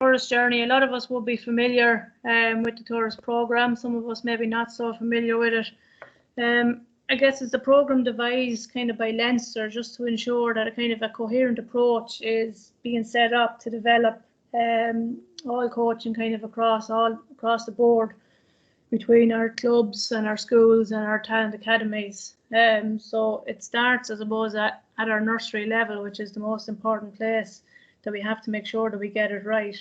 Tourist journey, a lot of us will be familiar with the tourist programme, some of us maybe not so familiar with it. I guess it's the programme devised kind of by Leinster just to ensure that a kind of a coherent approach is being set up to develop all coaching kind of across the board between our clubs and our schools and our talent academies. So it starts, I suppose, at our nursery level, which is the most important place that we have to make sure that we get it right.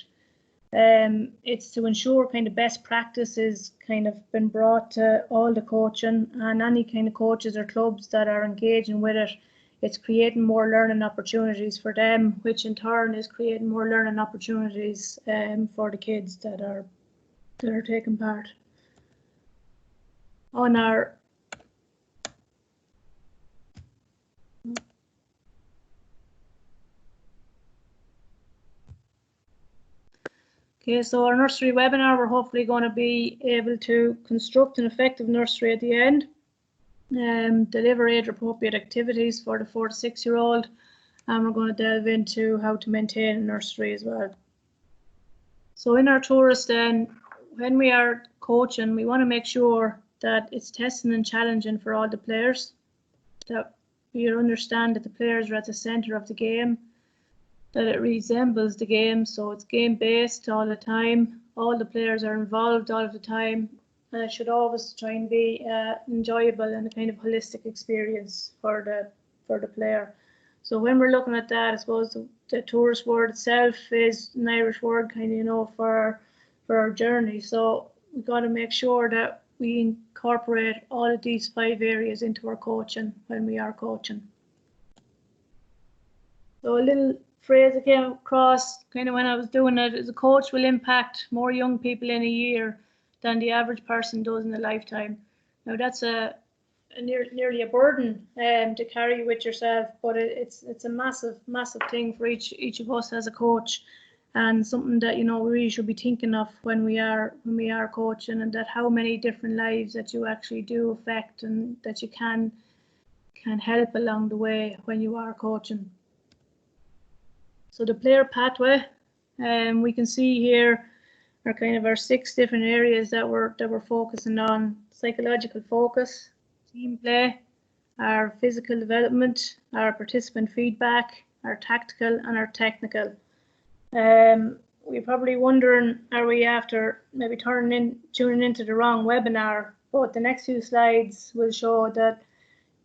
It's to ensure kind of best practices kind of been brought to all the coaching, and any kind of coaches or clubs that are engaging with it. It's creating more learning opportunities for them, which in turn is creating more learning opportunities for the kids that are taking part. On our Okay, so our nursery webinar, we're hopefully going to be able to construct an effective nursery at the end, deliver age-appropriate activities for the 4 to 6 year old, and we're going to delve into how to maintain a nursery as well. So in our tourist then, when we are coaching, we want to make sure that it's testing and challenging for all the players, that we understand that the players are at the centre of the game, that it resembles the game, so it's game based all the time, all the players are involved all of the time, and it should always try and be enjoyable and a kind of holistic experience for the player. So when we're looking at that, I suppose the tourist word itself is an Irish word kind of, you know, for our journey. So we've got to make sure that we incorporate all of these 5 areas into our coaching when we are coaching. So a little phrase that came across kind of when I was doing it is, a coach will impact more young people in a year than the average person does in a lifetime. Now that's nearly a burden to carry with yourself, but it's a massive thing for each of us as a coach, and something that, you know, we really should be thinking of when we are coaching, and that how many different lives that you actually do affect and that you can help along the way when you are coaching. So the player pathway, we can see here are kind of our 6 different areas that we're focusing on: psychological focus, team play, our physical development, our participant feedback, our tactical and our technical. We're probably wondering, are we after maybe tuning into the wrong webinar? But the next few slides will show that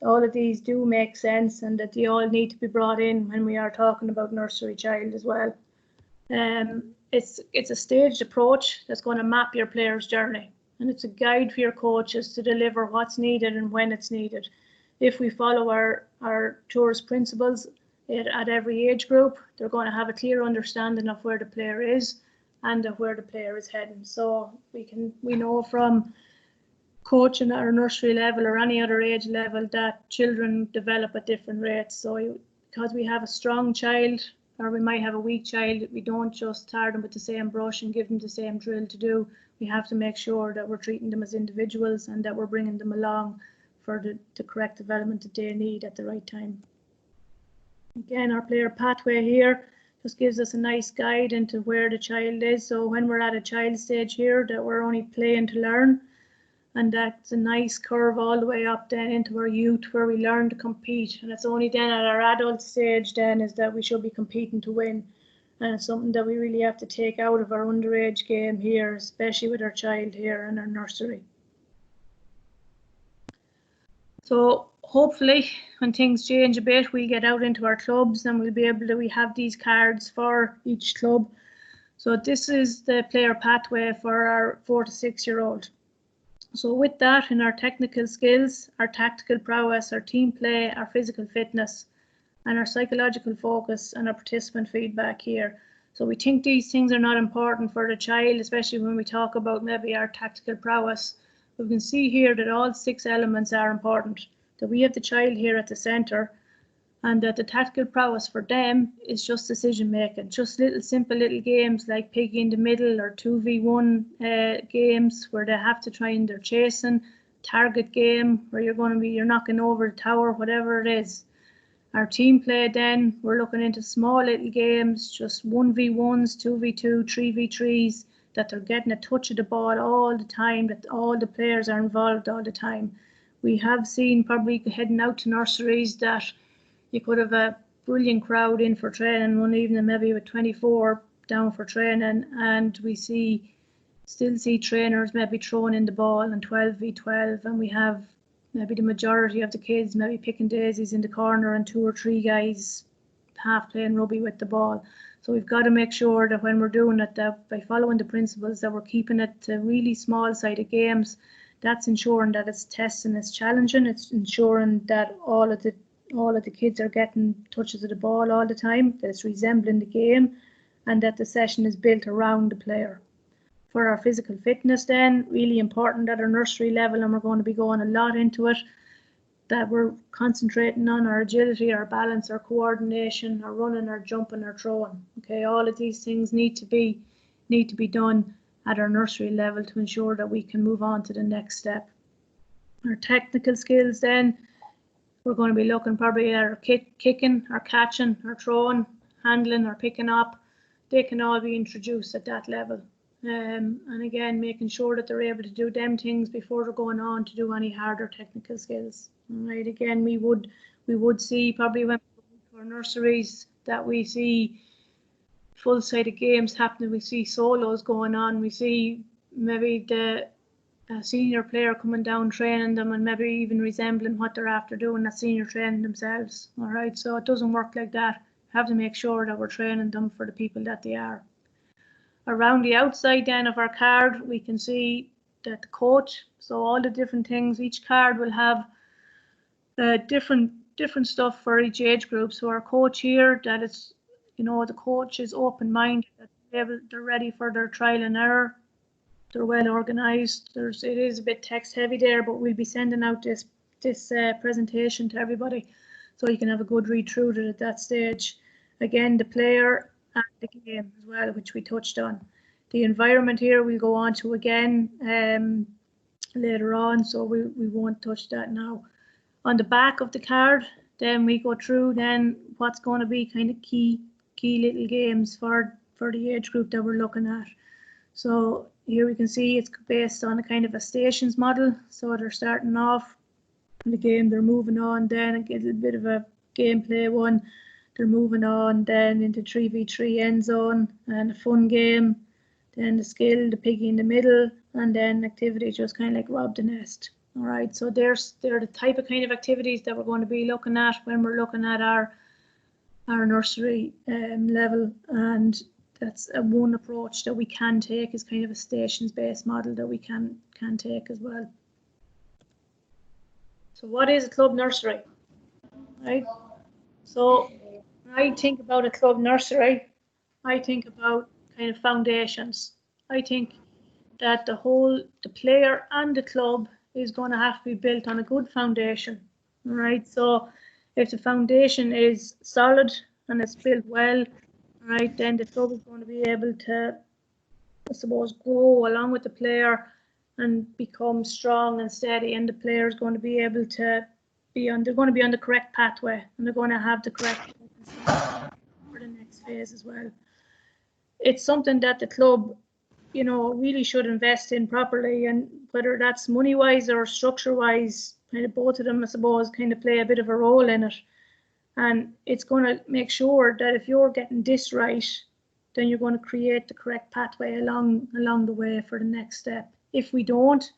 all of these do make sense and that they all need to be brought in when we are talking about nursery child as well. It's a staged approach that's going to map your player's journey, and it's a guide for your coaches to deliver what's needed and when it's needed. If we follow our tourist principles at every age group, they're going to have a clear understanding of where the player is and of where the player is heading. So we know from coaching at our nursery level or any other age level that children develop at different rates. So because we have a strong child or we might have a weak child, we don't just tar them with the same brush and give them the same drill to do. We have to make sure that we're treating them as individuals and that we're bringing them along for the correct development that they need at the right time. Again, our player pathway here just gives us a nice guide into where the child is. So when we're at a child stage here, that we're only playing to learn, and that's a nice curve all the way up then into our youth where we learn to compete, and it's only then at our adult stage then is that we should be competing to win. And it's something that we really have to take out of our underage game here, especially with our child here in our nursery. So hopefully when things change a bit, we get out into our clubs and we'll be able to, we have these cards for each club. So this is the player pathway for our 4 to 6 year old. So with that, in our technical skills, our tactical prowess, our team play, our physical fitness, and our psychological focus and our participant feedback here. So we think these things are not important for the child, especially when we talk about maybe our tactical prowess. We can see here that all 6 elements are important, that we have the child here at the centre, and that the tactical prowess for them is just decision making, just simple little games like piggy in the middle or 2v1 games where they have to try and they're chasing, target game where you're knocking over the tower, whatever it is. Our team play then, we're looking into small little games, just 1v1s, 2v2, 3v3s, that they're getting a touch of the ball all the time, that all the players are involved all the time. We have seen probably heading out to nurseries that you could have a brilliant crowd in for training one evening, maybe with 24 down for training, and we still see trainers maybe throwing in the ball and 12v12, and we have maybe the majority of the kids maybe picking daisies in the corner and 2 or 3 guys half playing rugby with the ball. So we've got to make sure that when we're doing it, that by following the principles, that we're keeping it to really small sided games. That's ensuring that it's testing, it's challenging, it's ensuring that all of the kids are getting touches of the ball all the time, that it's resembling the game, and that the session is built around the player. For our physical fitness then, really important at our nursery level, and we're going to be going a lot into it, that we're concentrating on our agility, our balance, our coordination, our running, our jumping, our throwing. Okay, all of these things need to be done at our nursery level to ensure that we can move on to the next step. Our technical skills then, we're going to be looking probably at our kicking, our catching, our throwing, handling, our picking up. They can all be introduced at that level. And again, making sure that they're able to do them things before they're going on to do any harder technical skills. Right, again, we would see probably when we go to our nurseries that we see full-sided games happening, we see solos going on, we see maybe the senior player coming down training them and maybe even resembling what they're after doing at senior training themselves. All right, so it doesn't work like that. We have to make sure that we're training them for the people that they are. Around the outside then of our card, we can see that the coach, so all the different things, each card will have different stuff for each age group. So our coach here, that it's, you know, the coach is open-minded, that they're ready for their trial and error. They're well organised. It is a bit text heavy there, but we'll be sending out this presentation to everybody, so you can have a good read through it at that stage. Again, the player and the game as well, which we touched on. The environment here we'll go on to again later on, so we won't touch that now. On the back of the card, then we go through then what's going to be kind of key little games for the age group that we're looking at. So here we can see it's based on a kind of a stations model. So they're starting off in the game, they're moving on, then it gets a bit of a gameplay one. They're moving on then into 3v3 end zone and a fun game, then the skill, the piggy in the middle, and then activity just kind of like rob the nest. All right, so they're the type of kind of activities that we're going to be looking at when we're looking at our nursery level, and that's one approach that we can take, is kind of a stations-based model that we can take as well. So what is a club nursery? Right. So when I think about a club nursery, I think about kind of foundations. I think that the player and the club is going to have to be built on a good foundation. Right. So if the foundation is solid and it's built well, right, then the club is going to be able to, I suppose, grow along with the player and become strong and steady, and the player is going to be able to they're going to be on the correct pathway, and they're going to have the correct for the next phase as well. It's something that the club, you know, really should invest in properly, and whether that's money wise or structure wise, kind of both of them, I suppose, kind of play a bit of a role in it. And it's going to make sure that if you're getting this right, then you're going to create the correct pathway along the way for the next step. If we don't,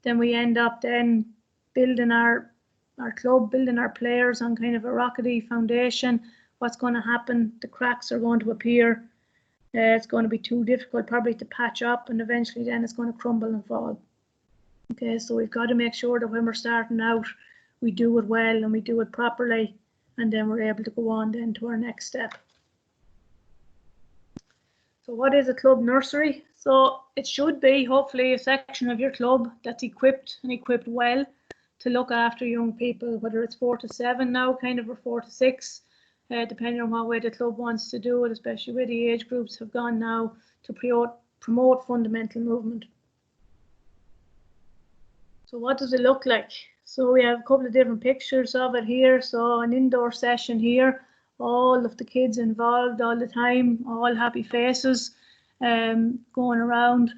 then we end up then building our club, building our players on kind of a rockety foundation. What's going to happen? The cracks are going to appear. It's going to be too difficult probably to patch up, and eventually then it's going to crumble and fall. Okay, so we've got to make sure that when we're starting out, we do it well and we do it properly, and then we're able to go on then to our next step. So what is a club nursery? So it should be hopefully a section of your club that's equipped well to look after young people, whether it's 4 to 7 now, kind of, or 4 to 6, depending on what way the club wants to do it, especially where the age groups have gone now to promote fundamental movement. So what does it look like? So we have a couple of different pictures of it here. So an indoor session here, all of the kids involved all the time, all happy faces, going around.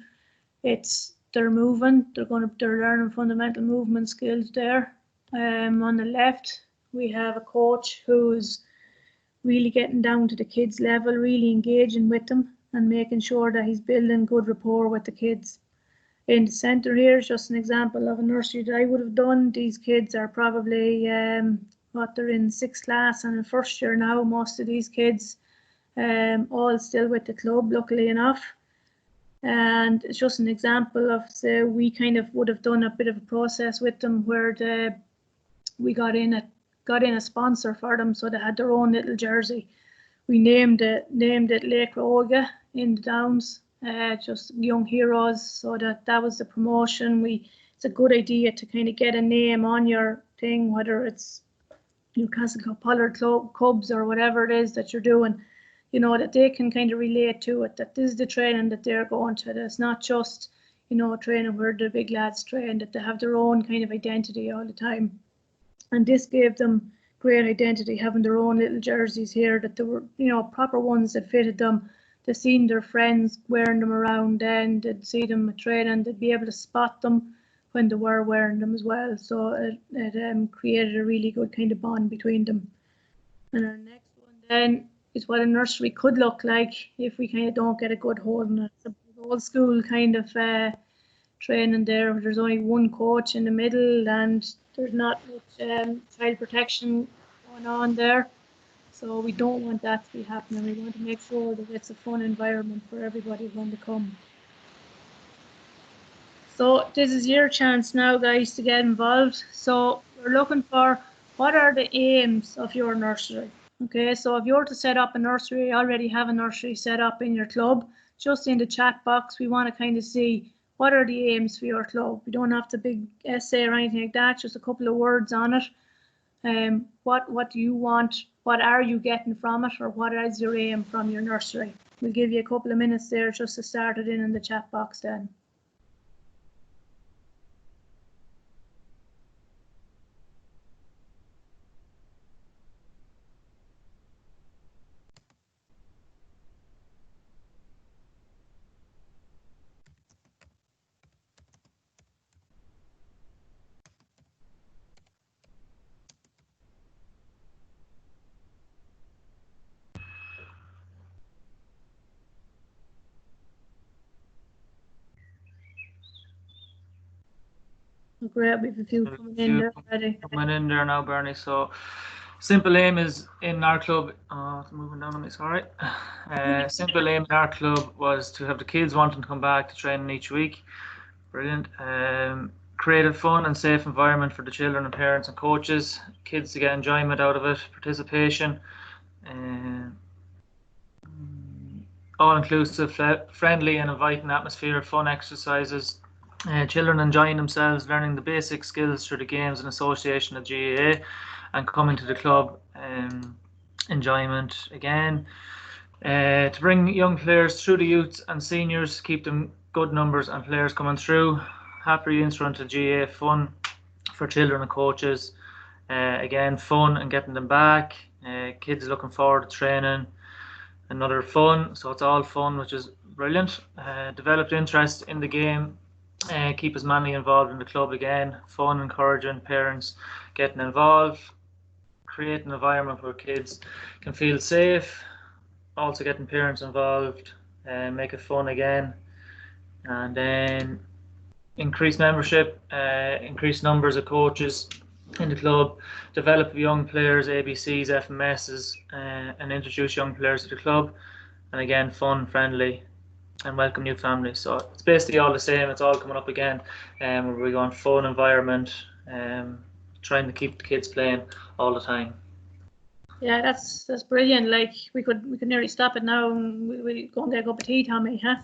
They're moving, they're learning fundamental movement skills there. On the left, we have a coach who's really getting down to the kids' level, really engaging with them and making sure that he's building good rapport with the kids. In the centre here is just an example of a nursery that I would have done. These kids are probably they're in 6th class and in 1st year now, most of these kids, all still with the club, luckily enough. And it's just an example of, say, we kind of would have done a bit of a process with them where we got in a sponsor for them, so they had their own little jersey. We named it Lake Roga in the Downs, just Young Heroes, so that was the promotion. It's a good idea to kind of get a name on your thing, whether it's Newcastle Pollard Cubs or whatever it is that you're doing, you know, that they can kind of relate to it, that this is the training that they're going to. It's not just, you know, training where the big lads train, that they have their own kind of identity all the time. And this gave them great identity, having their own little jerseys here, that they were, you know, proper ones that fitted them. They'd seen their friends wearing them around then, they'd see them at training, they'd be able to spot them when they were wearing them as well. So it created a really good kind of bond between them. And our next one then is what a nursery could look like if we kind of don't get a good hold on it. It's a old school kind of training there. There's only one coach in the middle and there's not much child protection going on there. So we don't want that to be happening. We want to make sure that it's a fun environment for everybody when they come. So this is your chance now, guys, to get involved. So we're looking for, what are the aims of your nursery? Okay, so if you're to set up a nursery, you already have a nursery set up in your club, just in the chat box, we want to kind of see, what are the aims for your club? We don't have the big essay or anything like that, just a couple of words on it. What do you want? What are you getting from it? Or what is your aim from your nursery? We'll give you a couple of minutes there just to start it in the chat box then. Great, we have a few coming in there already. Coming in there now, Bernie. So, simple aim is in our club. Moving down on me, sorry. Simple aim in our club was to have the kids wanting to come back to training each week. Brilliant. Create a fun and safe environment for the children and parents and coaches. Kids to get enjoyment out of it, participation. All-inclusive, friendly and inviting atmosphere, fun exercises. Children enjoying themselves, learning the basic skills through the games and association of GAA, and coming to the club. Enjoyment again. To bring young players through the youth and seniors, keep them good numbers and players coming through. Happy instrument to GAA, fun for children and coaches. Again, fun and getting them back. Kids looking forward to training. Another fun, so it's all fun, which is brilliant. Developed interest in the game. Keep as many involved in the club again. Fun, encouraging parents getting involved. Create an environment where kids can feel safe. Also getting parents involved. Make it fun again. And then increase membership. Increase numbers of coaches in the club. Develop young players, ABCs, FMSs, and introduce young players to the club. And again, fun, friendly, and welcome new families. So it's basically all the same. It's all coming up again. We're going fun environment, trying to keep the kids playing all the time. Yeah, that's brilliant. Like we could nearly stop it now and we go and get a cup of tea, Tommy, huh?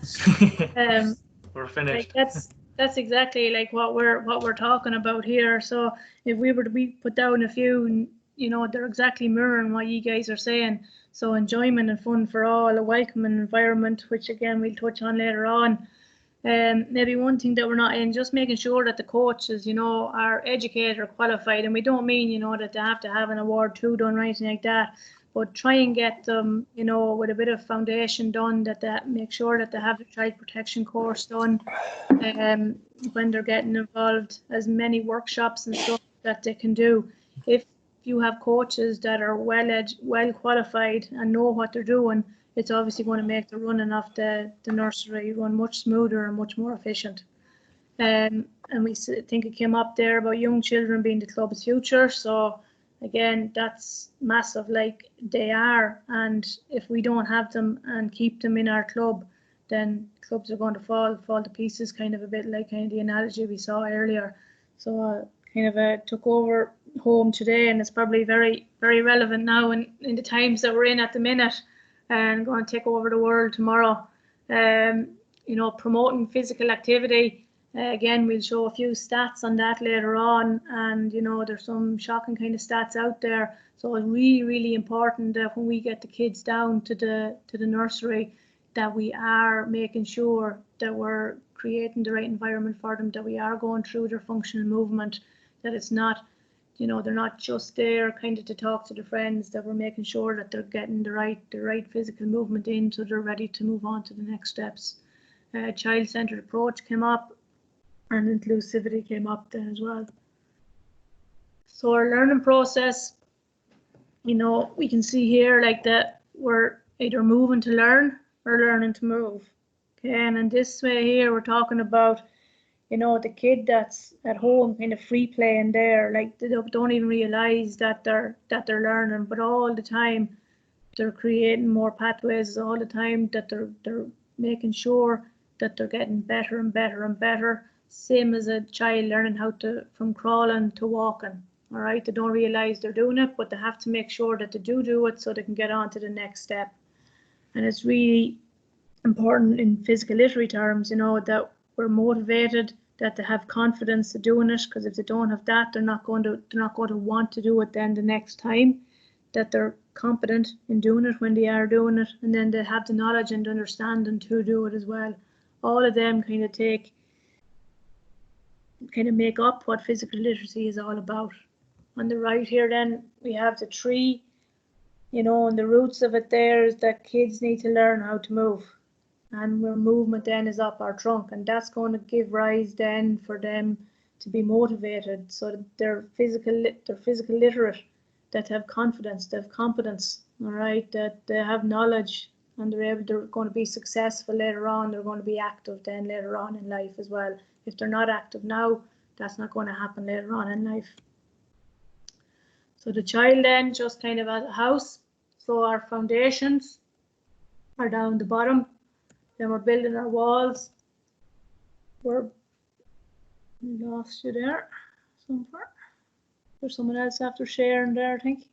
We're finished. Like that's exactly like what we're talking about here. So if we put down a few, you know, they're exactly mirroring what you guys are saying. So enjoyment and fun for all, a welcoming environment, which again we'll touch on later on. Maybe one thing that we're not in, just making sure that the coaches, you know, are educated or qualified, and we don't mean, you know, that they have to have an award 2 done or anything like that, but try and get them, you know, with a bit of foundation done, that make sure that they have the child protection course done, when they're getting involved, as many workshops and stuff that they can do. If you have coaches that are well qualified and know what they're doing, it's obviously going to make the running of the nursery run much smoother and much more efficient. And we think it came up there about young children being the club's future. So again, that's massive, like they are. And if we don't have them and keep them in our club, then clubs are going to fall to pieces, kind of a bit like kind of the analogy we saw earlier. So kind of took over home today, and it's probably very, very relevant now in the times that we're in at the minute, and going to take over the world tomorrow. You know, promoting physical activity. Again, we'll show a few stats on that later on, and you know, there's some shocking kind of stats out there. So it's really, really important that when we get the kids down to the nursery, that we are making sure that we're creating the right environment for them, that we are going through their functional movement, that it's not, you know, they're not just there kind of to talk to the friends, that we're making sure that they're getting the right physical movement in, so they're ready to move on to the next steps. Child-centered approach came up, and inclusivity came up then as well. So our learning process, you know, we can see here like that we're either moving to learn or learning to move. Okay, and in this way here, we're talking about, you know, the kid that's at home kind of free playing there, like they don't even realize that they're learning, but all the time they're creating more pathways, all the time that they're making sure that they're getting better and better and better. Same as a child learning how to, from crawling to walking. All right, they don't realize they're doing it, but they have to make sure that they do it so they can get on to the next step. And it's really important in physical literary terms, you know, that we're motivated, that they have confidence in doing it, because if they don't have that, they're not going to want to do it then the next time, that they're competent in doing it when they are doing it, and then they have the knowledge and understanding to do it as well. All of them kind of make up what physical literacy is all about. On the right here then we have the tree, you know, and the roots of it there is that kids need to learn how to move, and where movement then is up our trunk, and that's going to give rise then for them to be motivated, so that they're physical literate, that have confidence, they have competence, all right, that they have knowledge, and they're going to be successful later on. They're going to be active then later on in life as well. If they're not active now, that's not going to happen later on in life. So the child then just kind of as a house. So our foundations are down the bottom. Then we're building our walls. We lost you there somewhere. There's someone else after sharing there, I think.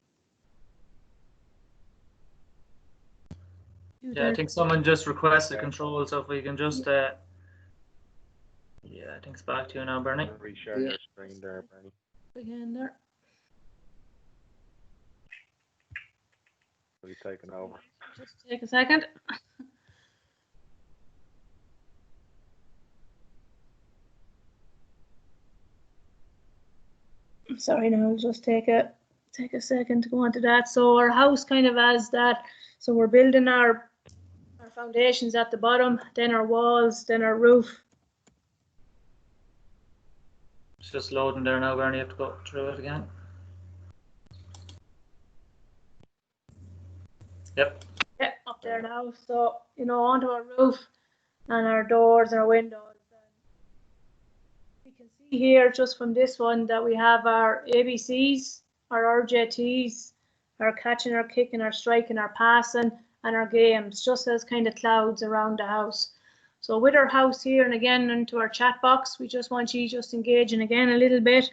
Yeah, I think someone just requested control, so if we can just yeah, I think it's back to you now, Bernie. Reshare your screen there, Bernie. Again there. Will be taken over. Just take a second. Sorry, now I'll just take a second to go on to that. So our house kind of has that. So we're building our foundations at the bottom, then our walls, then our roof. It's just loading there now, Bernie. You have to go through it again. Yep. Yeah, up there now. So, you know, onto our roof and our doors and our windows. You can see here just from this one that we have our ABCs, our RJTs, our catching, our kicking, our striking, our passing, and our games, just as kind of clouds around the house. So with our house here, and again into our chat box, we just want you just engaging again a little bit.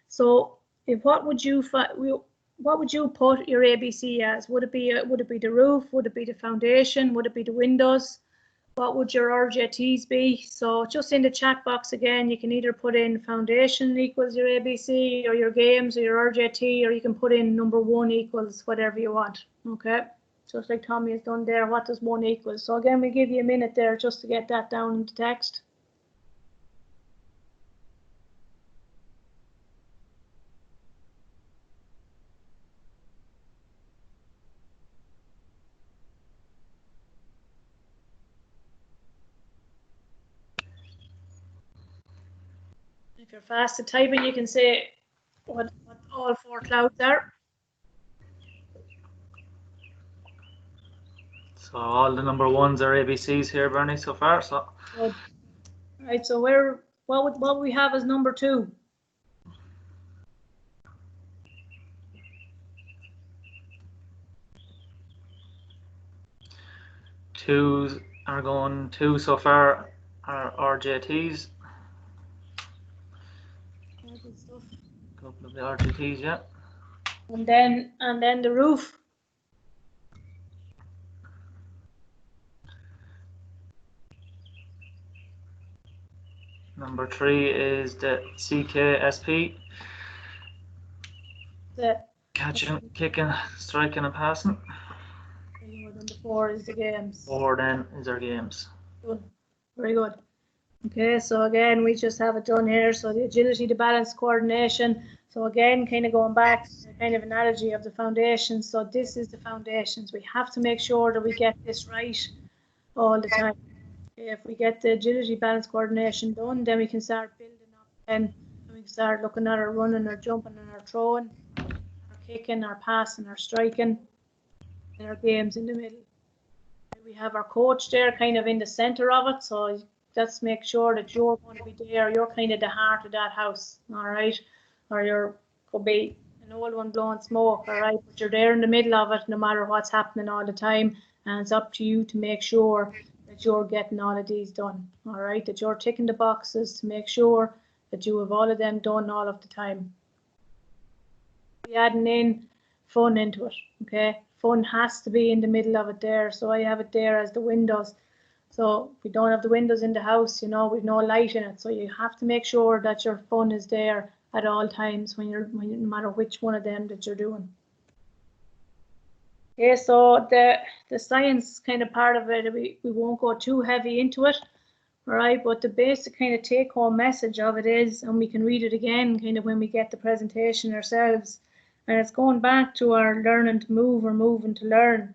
So what would you put your ABC as? Would it be the roof? Would it be the foundation? Would it be the windows? What would your RJTs be? So just in the chat box again, you can either put in foundation equals your ABC, or your games, or your RJT, or you can put in number 1 equals whatever you want. Okay, just like Tommy has done there. What does 1 equal? So again, we give you a minute there just to get that down into text. If you're fast at typing, you can say what all 4 clouds are. So all the number 1s are ABCs here, Bernie, so far. So Good. Right, so what would we have as number 2? twos are going 2 so far are RJTs. Good stuff. Couple of the RJTs, yeah. And then the roof. Number 3 is the CKSP. The Catching, kicking, striking and passing. number 4 is the games. 4 then is our games. Good. Very good. Okay, so again, we just have it done here. So the agility, the balance, coordination. So again, kind of going back to the kind of analogy of the foundations. So this is the foundations. We have to make sure that we get this right all the time. If we get the agility, balance, coordination done, then we can start building up and we can start looking at our running, our jumping, and our throwing, our kicking, our passing, our striking, and our games in the middle. We have our coach there kind of in the center of it, so just make sure that you're going to be there. You're kind of the heart of that house, all right? Or you're could be an old one blowing smoke, all right? But you're there in the middle of it, no matter what's happening all the time, and it's up to you to make sure that you're getting all of these done, all right? That you're ticking the boxes to make sure that you have all of them done all of the time. We're adding in fun into it, okay? Fun has to be in the middle of it there, so I have it there as the windows. So if we don't have the windows in the house, you know, we've no light in it, so you have to make sure that your fun is there at all times when no matter which one of them that you're doing. Okay, so the science kind of part of it, we won't go too heavy into it, all right? But the basic kind of take-home message of it is, and we can read it again kind of when we get the presentation ourselves, and it's going back to our learning to move or moving to learn.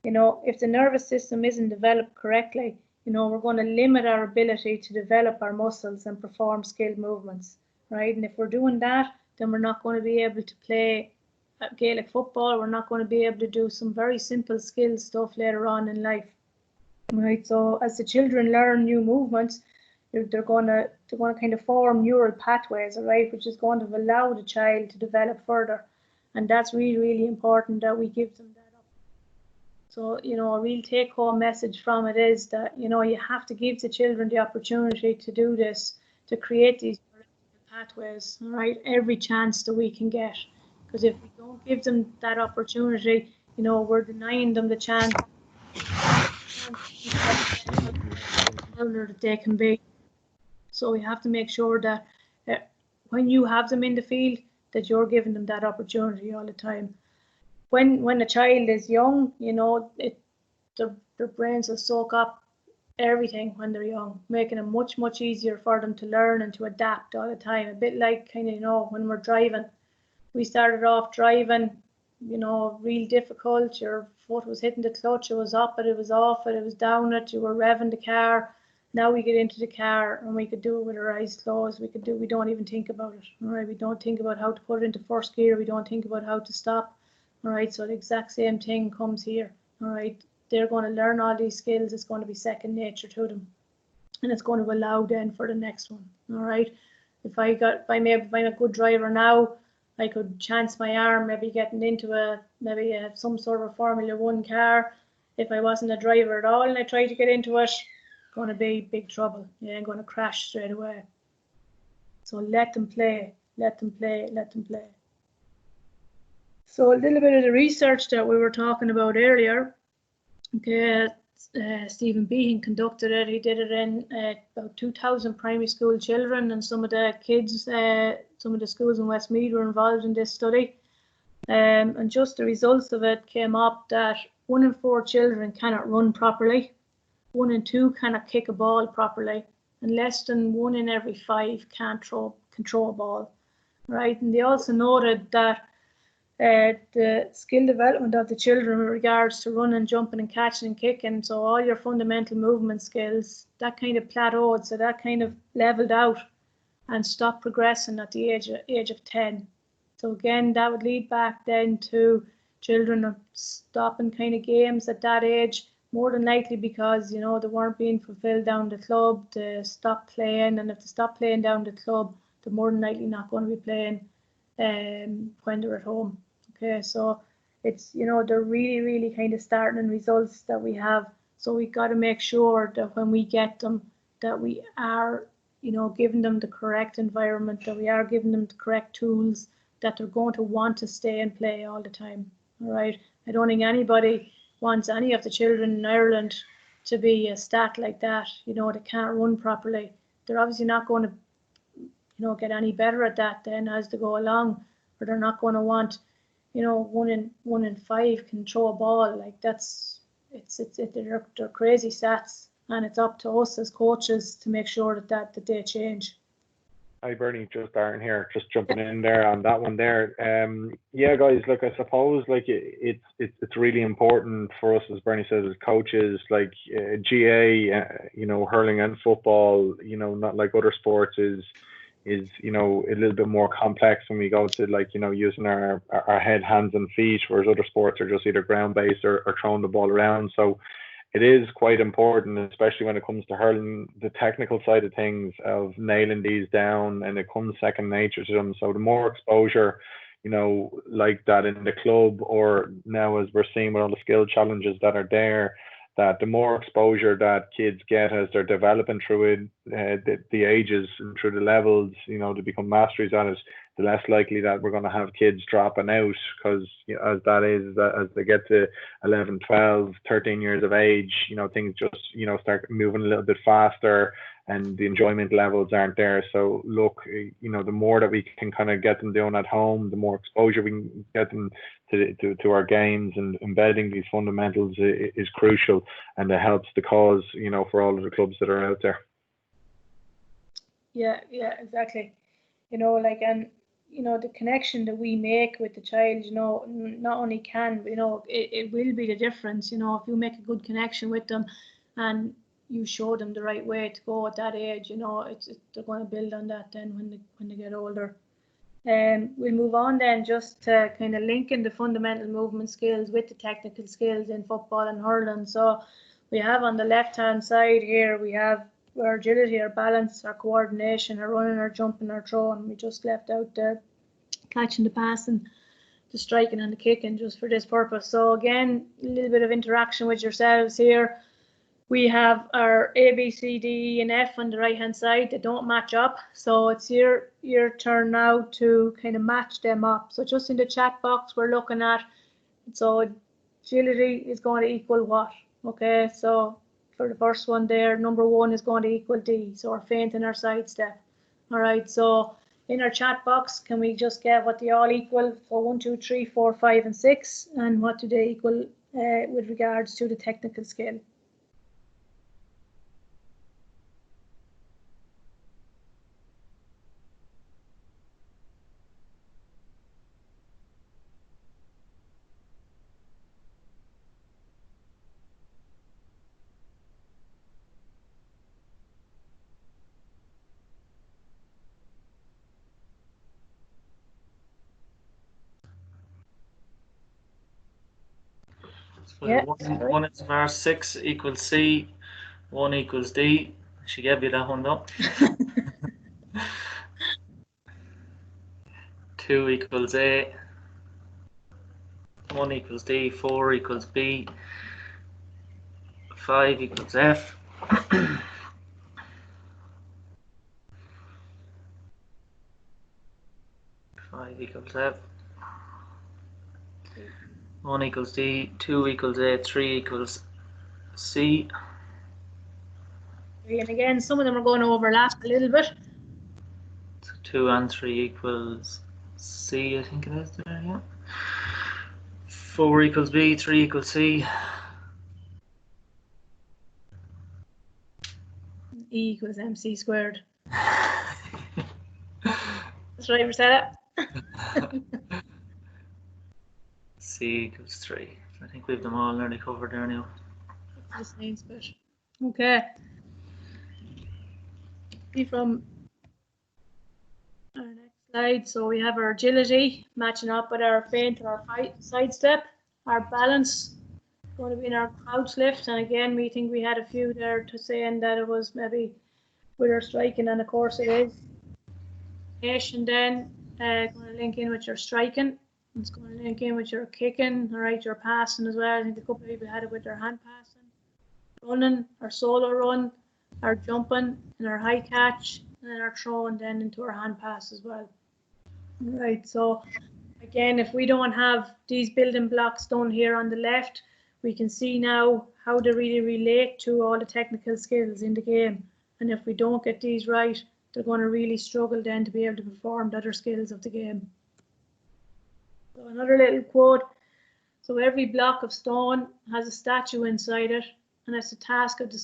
You know, if the nervous system isn't developed correctly, you know, we're going to limit our ability to develop our muscles and perform skilled movements, right? And if we're doing that, then we're not going to be able to play Gaelic football. We're not going to be able to do some very simple skill stuff later on in life, right? So as the children learn new movements, they're going to kind of form neural pathways, right, which is going to allow the child to develop further. And that's really, really important that we give them that up. So, you know, a real take-home message from it is that, you know, you have to give the children the opportunity to do this, to create these pathways, all right, every chance that we can get. Because if we don't give them that opportunity, you know, we're denying them the chance that they can be. So we have to make sure that when you have them in the field, that you're giving them that opportunity all the time. When a child is young, you know, their brains will soak up everything when they're young, making it much, much easier for them to learn and to adapt all the time. A bit like kind of, you know, when we're driving. We started off driving, you know, real difficult. Your foot was hitting the clutch, it was up it, it was off it, it was down it, you were revving the car. Now we get into the car and we could do it with our eyes closed. We don't even think about it, all right? We don't think about how to put it into first gear. We don't think about how to stop, all right? So the exact same thing comes here, all right? They're going to learn all these skills. It's going to be second nature to them, and it's going to allow then for the next one, all right? If I'm a good driver now, I could chance my arm maybe getting into some sort of Formula 1 car. If I wasn't a driver at all and I tried to get into it, going to be big trouble. Yeah, I'm going to crash straight away. So let them play, let them play, let them play. So a little bit of the research that we were talking about earlier. Okay, Stephen Behan conducted it. He did it in about 2,000 primary school children, and some of the kids, some of the schools in Westmeath were involved in this study. And just the results of it came up that 1 in 4 children cannot run properly. 1 in 2 cannot kick a ball properly, and less than 1 in every 5 can't control a ball, right? And they also noted that the skill development of the children with regards to running, jumping and catching and kicking, so all your fundamental movement skills, that kind of plateaued, so that kind of leveled out, and stop progressing at the age of 10. So again, that would lead back then to children stopping kind of games at that age, more than likely because, you know, they weren't being fulfilled down the club, they stopped playing, and if they stop playing down the club, they're more than likely not going to be playing when they're at home. Okay, so it's, you know, they're really kind of startling results that we have. So we've got to make sure that when we get them, that we are, you know, giving them the correct environment, that we are giving them the correct tools, that they're going to want to stay and play all the time. All right. I don't think anybody wants any of the children in Ireland to be a stat like that. You know, they can't run properly. They're obviously not going to, you know, get any better at that then as they go along, or they're not going to want, you know, one in 5 can throw a ball. Like that's they're crazy stats, and it's up to us as coaches to make sure that they change. Hi Bernie, just Darren here, just jumping in there on that one there. Yeah, guys, look, I suppose like it's really important for us, as Bernie says, as coaches, like GA, you know, hurling and football, you know, not like other sports is you know a little bit more complex when we go to like, you know, using our head, hands and feet, whereas other sports are just either ground based or throwing the ball around. So it is quite important, especially when it comes to hurling, the technical side of things, of nailing these down, and it comes second nature to them. So the more exposure, you know, like that in the club, or now as we're seeing with all the skill challenges that are there, that the more exposure that kids get as they're developing through it, the ages and through the levels, you know, to become masteries at it, the less likely that we're going to have kids dropping out, because, you know, as they get to 11, 12, 13 years of age, you know, things just, you know, start moving a little bit faster and the enjoyment levels aren't there. So look, you know, the more that we can kind of get them doing at home, the more exposure we can get them to our games, and embedding these fundamentals is crucial, and it helps the cause, you know, for all of the clubs that are out there. Yeah, exactly. You know, like, and you know, the connection that we make with the child, you know, not only can, you know, it will be the difference. You know, if you make a good connection with them and you show them the right way to go at that age, you know, they're going to build on that then when they get older. We'll move on then, just to kind of linking the fundamental movement skills with the technical skills in football and hurling. So we have on the left hand side here, we have our agility, our balance, our coordination, our running, our jumping, our throwing. We just left out the catching, the passing, the striking and the kicking just for this purpose. So again, a little bit of interaction with yourselves here. We have our A, B, C, D, E and F on the right hand side. They don't match up, so it's your turn now to kind of match them up. So just in the chat box we're looking at, so agility is going to equal what? Okay, so for the first one there, number 1 is going to equal D, so our feint and our sidestep. All right, so in our chat box, can we just get what they all equal? So 1, 2, 3, 4, 5 and 6, and what do they equal with regards to the technical skill? So yeah, one is verse 6 equals C, 1 equals D. She gave you that one though. 2 equals A, 1 equals D, 4 equals B, 5 equals F. 5 equals F. 1 equals D, 2 equals A, 3 equals C. And again, some of them are going to overlap a little bit. So 2 and 3 equals C, I think it is there, yeah. 4 equals B, 3 equals C. E equals MC squared. That's right, Rosetta. C equals 3. I think we have them all nearly covered there now. The science bit. Okay. From Our next slide. So we have our agility matching up with our feint or our side step. Our balance going to be in our crouch lift. And again, we think we had a few there to saying that it was maybe with our striking, and of course it is. And then going to link in with your striking. It's going to link in with your kicking, all right, your passing as well. I think a couple of people had it with their hand passing. Running, our solo run, our jumping, and our high catch, and then our throwing then into our hand pass as well. Right, so again, if we don't have these building blocks done here on the left, we can see now how they really relate to all the technical skills in the game. And if we don't get these right, they're going to really struggle then to be able to perform the other skills of the game. So another little quote. So every block of stone has a statue inside it, and it's the task of the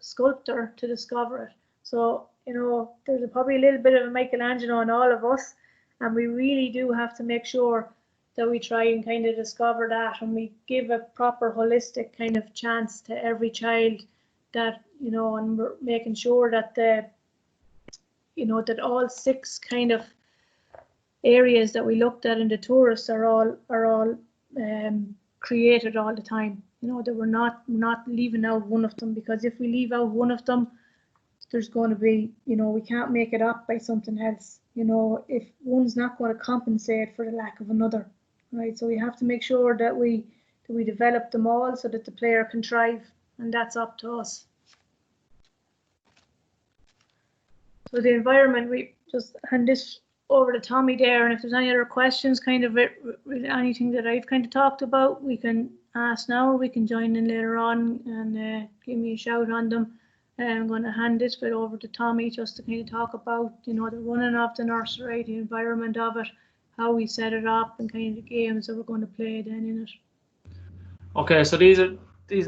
sculptor to discover it. So, you know, there's probably a little bit of a Michelangelo in all of us, and we really do have to make sure that we try and kind of discover that, and we give a proper holistic kind of chance to every child, that, you know, and we're making sure that that all 6 kind of areas that we looked at in the tourists are all created all the time. You know, that we're not leaving out one of them, because if we leave out one of them, there's going to be, you know, we can't make it up by something else. You know, if one's not going to compensate for the lack of another, right? So we have to make sure that we develop them all so that the player can thrive, and that's up to us. So the environment, we just hand this over to Tommy there, and if there's any other questions, kind of anything that I've kind of talked about, we can ask now, or we can join in later on and give me a shout on them. I'm going to hand this bit over to Tommy just to kind of talk about, you know, the running of the nursery, the environment of it, how we set it up, and kind of the games that we're going to play then in it. Okay, so these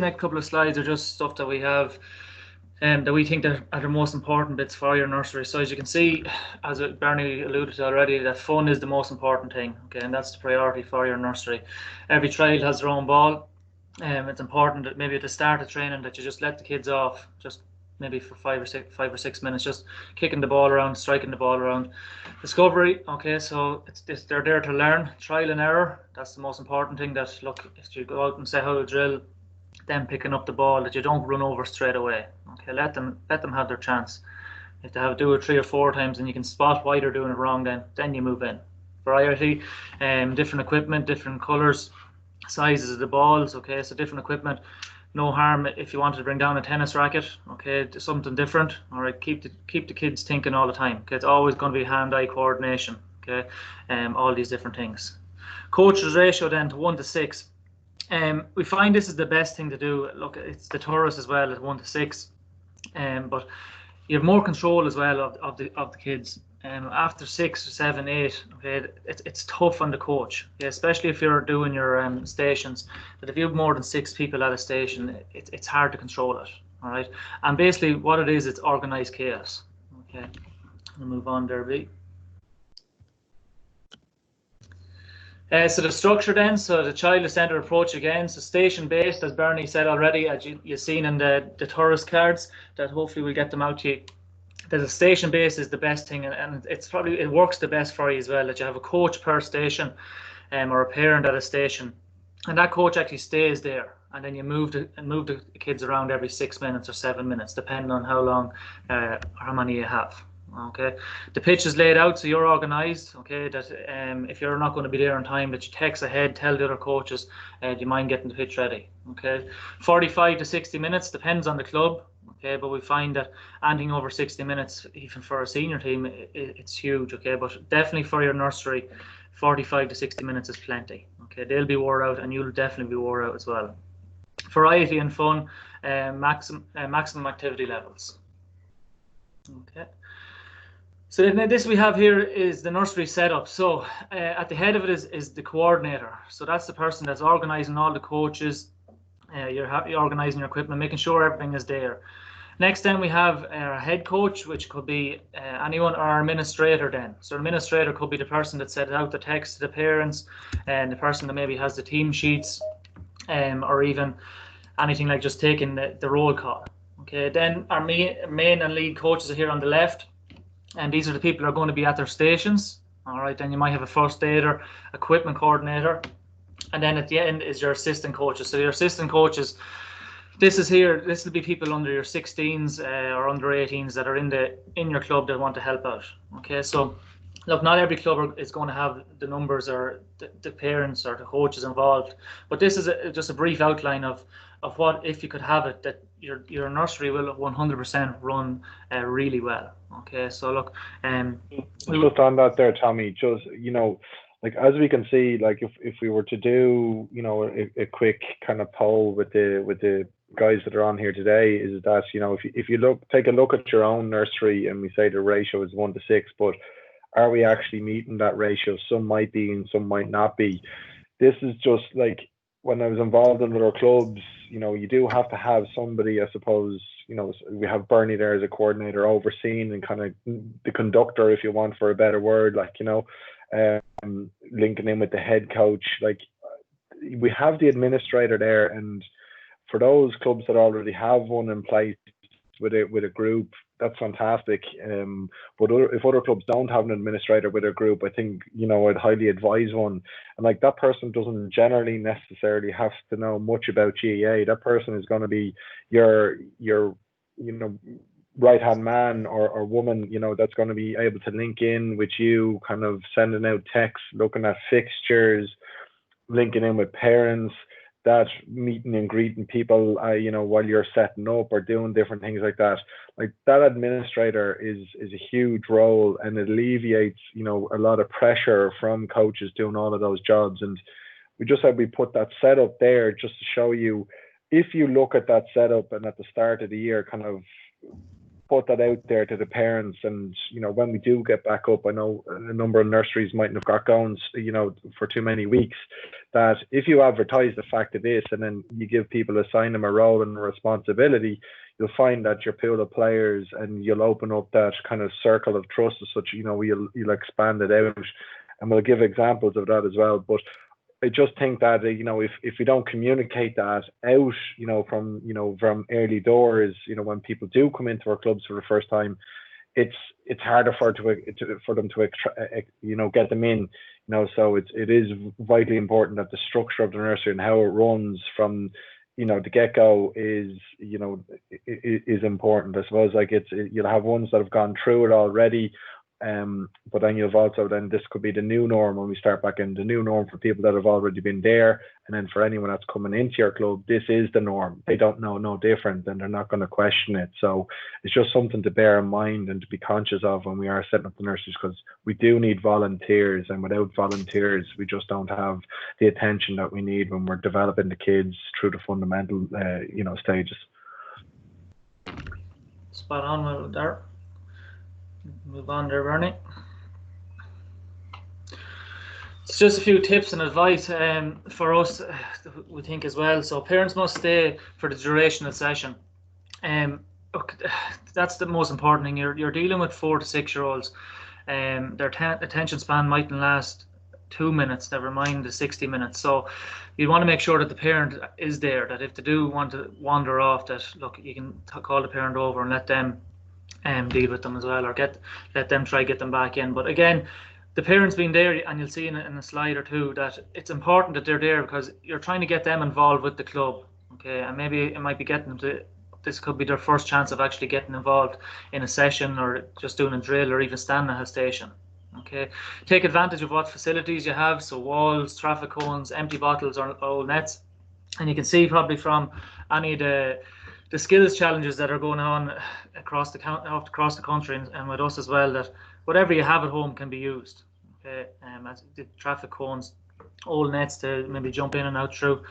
next couple of slides are just stuff that we have that we think are the most important bits for your nursery. So as you can see, as Bernie alluded to already, that fun is the most important thing, okay, and that's the priority for your nursery. Every child has their own ball. It's important that maybe at the start of training that you just let the kids off, just maybe for 5 or 6 minutes, just kicking the ball around, striking the ball around. Discovery, okay, so they're there to learn, trial and error. That's the most important thing. That, look, if you go out and say how to drill, them picking up the ball, that you don't run over straight away. Okay, let them have their chance. If they have to do it 3 or 4 times and you can spot why they're doing it wrong, then you move in. Variety, different equipment, different colours, sizes of the balls. Okay, so different equipment. No harm if you wanted to bring down a tennis racket. Okay, something different. All right, keep the kids thinking all the time. Okay, it's always going to be hand-eye coordination. Okay, all these different things. Coaches ratio then to 1 to 6. We find this is the best thing to do. Look, it's the tourists as well at 1 to 6, but you have more control as well of the kids. After 6 or 7, 8, okay, it's tough on the coach, okay, especially if you're doing your stations. That if you have more than 6 people at a station, it's hard to control it. All right, and basically what it is, it's organized chaos. Okay, I'll move on there, B. So the structure then, so the child-centered approach again, so station-based, as Bernie said already, as you've seen in the tourist cards, that hopefully we'll get them out to you. That the station-based is the best thing, and it works the best for you as well, that you have a coach per station, or a parent at a station, and that coach actually stays there, and then you move the kids around every 6 minutes or 7 minutes, depending on how long or how many you have. Okay, the pitch is laid out so you're organized. Okay, that if you're not going to be there on time, that you text ahead, tell the other coaches, do you mind getting the pitch ready? Okay, 45 to 60 minutes depends on the club. Okay, but we find that anything over 60 minutes, even for a senior team, it's huge. Okay, but definitely for your nursery, 45 to 60 minutes is plenty. Okay, they'll be wore out and you'll definitely be wore out as well. Variety and fun, maximum activity levels. Okay. So then this we have here is the nursery setup. So at the head of it is the coordinator. So that's the person that's organising all the coaches. You're organising your equipment, making sure everything is there. Next then we have our head coach, which could be anyone, or our administrator then. So administrator could be the person that sends out the text to the parents, and the person that maybe has the team sheets, or even anything like just taking the roll call. Okay, then our main and lead coaches are here on the left. and these are the people that are going to be at their stations. All right, then you might have a first aider, equipment coordinator, and then at the end is your assistant coaches. So your assistant coaches, this will be people under your 16s or under 18s that are in your club that want to help out. Okay, so look, not every club is going to have the numbers or the parents or the coaches involved, but this is just a brief outline of what, if you could have it, that your nursery will 100% run really well. Okay, so look, just on that there, Tommy, just, you know, like, as we can see, like, if we were to do, you know, a quick kind of poll with the guys that are on here today, is that, you know, if you take a look at your own nursery, and we say the ratio is 1 to 6, but are we actually meeting that ratio? Some might be and some might not be. This is just like, when I was involved in other clubs, you know, you do have to have somebody, I suppose, you know, we have Bernie there as a coordinator, overseeing and kind of the conductor, if you want, for a better word, like, you know, linking in with the head coach. Like, we have the administrator there, and for those clubs that already have one in place with a group, that's fantastic. But if other clubs don't have an administrator with a group, I think, you know, I'd highly advise one. And like, that person doesn't generally necessarily have to know much about GAA. That person is going to be your you know, right hand man or woman, you know, that's going to be able to link in with you, kind of sending out texts, looking at fixtures, linking in with parents, that meeting and greeting people, you know, while you're setting up or doing different things like that. Like, that administrator is a huge role, and it alleviates, you know, a lot of pressure from coaches doing all of those jobs. And we just said we put that setup there just to show you, if you look at that setup and at the start of the year, kind of put that out there to the parents. And, you know, when we do get back up, I know a number of nurseries mightn't have got going, you know, for too many weeks, that if you advertise the fact of this, and then you give people, assign them a role and a responsibility, you'll find that your pool of players, and you'll open up that kind of circle of trust as such, you know, you'll expand it out, and we'll give examples of that as well. But I just think that, you know, if we don't communicate that out, you know, from early doors, you know, when people do come into our clubs for the first time, it's harder for them to you know, get them in, you know. So it is vitally important that the structure of the nursery and how it runs from, you know, the get-go is, you know, is important. I suppose, like, you'll have ones that have gone through it already, but then you've also, then this could be the new norm when we start back in, the new norm for people that have already been there. And then for anyone that's coming into your club, this is the norm. They don't know no different, and they're not going to question it. So it's just something to bear in mind and to be conscious of when we are setting up the nurseries, because we do need volunteers, and without volunteers, we just don't have the attention that we need when we're developing the kids through the fundamental, you know, stages. Spot on, well, there. Move on there, Bernie. It's just a few tips and advice for us, we think, as well. So parents must stay for the duration of the session. Look, that's the most important thing. You're dealing with 4 to 6 year olds. Their attention span mightn't last 2 minutes, never mind the 60 minutes. So you want to make sure that the parent is there, that if they do want to wander off, that, look, you can call the parent over and let them deal with them as well, or let them try get them back in. But again, the parents being there, and you'll see in a slide or two that it's important that they're there, because you're trying to get them involved with the club. Okay, and maybe it might be getting them to, this could be their first chance of actually getting involved in a session, or just doing a drill, or even standing at a station. Okay, take advantage of what facilities you have, so walls, traffic cones, empty bottles, or old nets. And you can see probably from any of the skills challenges that are going on across the country, and with us as well, that whatever you have at home can be used. Okay, as the traffic cones, old nets to maybe jump in and out through.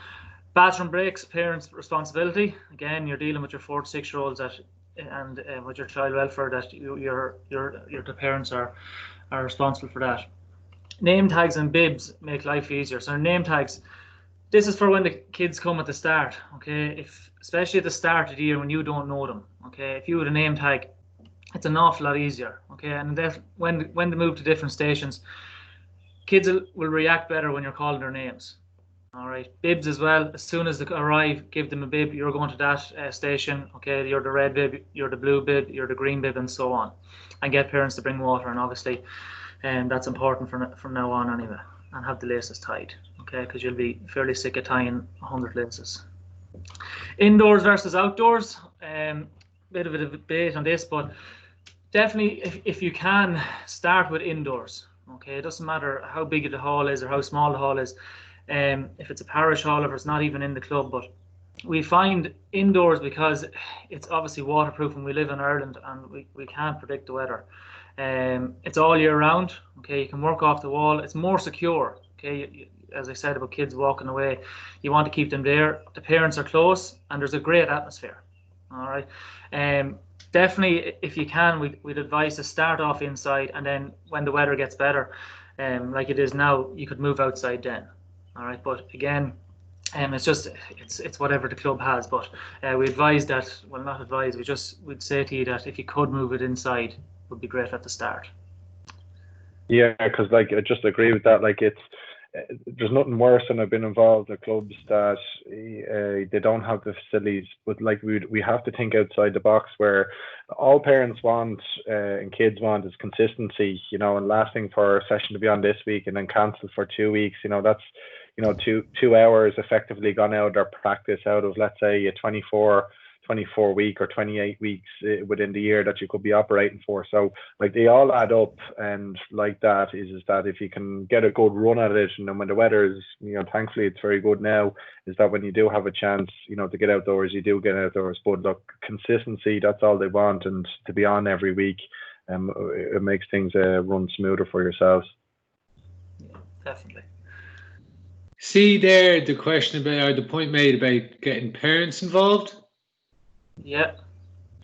Bathroom breaks, parents' responsibility. Again, you're dealing with your 4 to 6 year olds and with your child welfare, that the parents are responsible for that. Name tags and bibs make life easier. So name tags, this is for when the kids come at the start. Okay, especially at the start of the year when you don't know them. Okay, if you had a name tag, it's an awful lot easier. Okay, and then when they move to different stations, kids will react better when you're calling their names. All right, bibs as well. As soon as they arrive, give them a bib. You're going to that station. Okay, you're the red bib, you're the blue bib, you're the green bib, and so on. And get parents to bring water, and obviously, that's important from now on anyway. And have the laces tied. Okay, because you'll be fairly sick of tying 100 laces. Indoors versus outdoors. Bit of a debate on this, but definitely, if you can, start with indoors. Okay, it doesn't matter how big the hall is or how small the hall is. If it's a parish hall, if it's not even in the club, but we find indoors, because it's obviously waterproof and we live in Ireland and we can't predict the weather. It's all year round. Okay, you can work off the wall. It's more secure. Okay, as I said about kids walking away, you want to keep them there. The parents are close and there's a great atmosphere. All right. Definitely, if you can, we'd advise to start off inside, and then when the weather gets better, like it is now, you could move outside then. All right, but again, it's whatever the club has. But we advise that, well, not advise. We'd say to you that if you could move it inside, it would be great at the start. Yeah, because like I just agree with that. Like there's nothing worse than I've been involved at clubs that they don't have the facilities, but like we have to think outside the box, where all parents want and kids want is consistency, and lasting for a session to be on this week and then cancel for 2 weeks. That's 2 hours effectively gone out of their practice, out of, let's say, a 24 week or 28 weeks within the year that you could be operating for. So like they all add up, and like that is that if you can get a good run at it, and then when the weather is, thankfully it's very good now, is that when you do have a chance, to get outdoors, you do get outdoors. But look, consistency, that's all they want, and to be on every week, it makes things run smoother for yourselves. Yeah, definitely. See there, the question about, or the point made about getting parents involved. Yeah.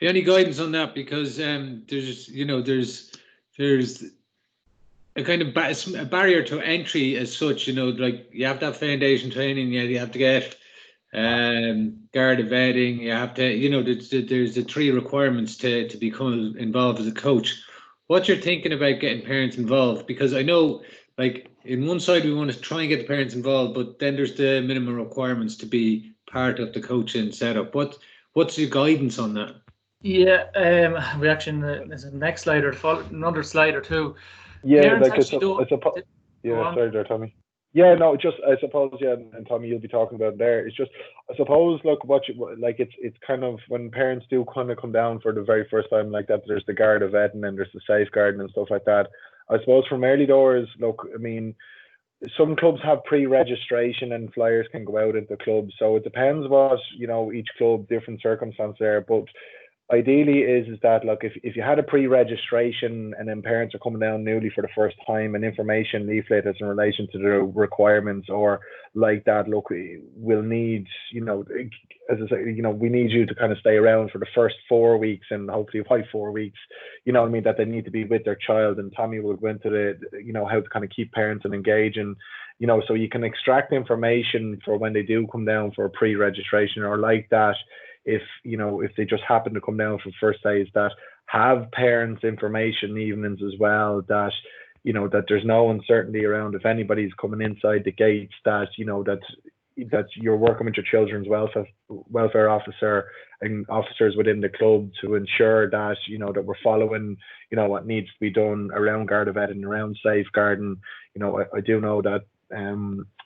Any guidance on that? Because there's a kind of a barrier to entry as such. Like you have to have foundation training. You have to get Garda vetting. You have to. There's the 3 requirements to become involved as a coach. What you're thinking about getting parents involved? Because I know, like, in one side we want to try and get the parents involved, but then there's the minimum requirements to be part of the coaching setup. What's your guidance on that? Yeah, we actually, there's a next slide or another slide or two. Yeah, Parents like sorry there, Tommy. Yeah, no, just I suppose, yeah, and Tommy, you'll be talking about there. It's just, I suppose, look, it's kind of when parents do kind of come down for the very first time like that, there's the Garda vetting and there's the safeguarding and stuff like that. I suppose from early doors, look, I mean, some clubs have pre-registration and flyers can go out at the club, so it depends what, each club, different circumstance there, but ideally is that, look, if you had a pre-registration and then parents are coming down newly for the first time, and information leaflet is in relation to the requirements or like that, look, we'll need, as I say, we need you to kind of stay around for the first 4 weeks, and hopefully why 4 weeks, that they need to be with their child. And Tommy will go into the, how to kind of keep parents and engage, and so you can extract information for when they do come down for a pre-registration or like that. If they just happen to come down for first days, that have parents information evenings as well, that that there's no uncertainty around if anybody's coming inside the gates, that that you're working with your children's welfare officer and officers within the club to ensure that that we're following what needs to be done around Garda vetting, around safeguarding. I do know that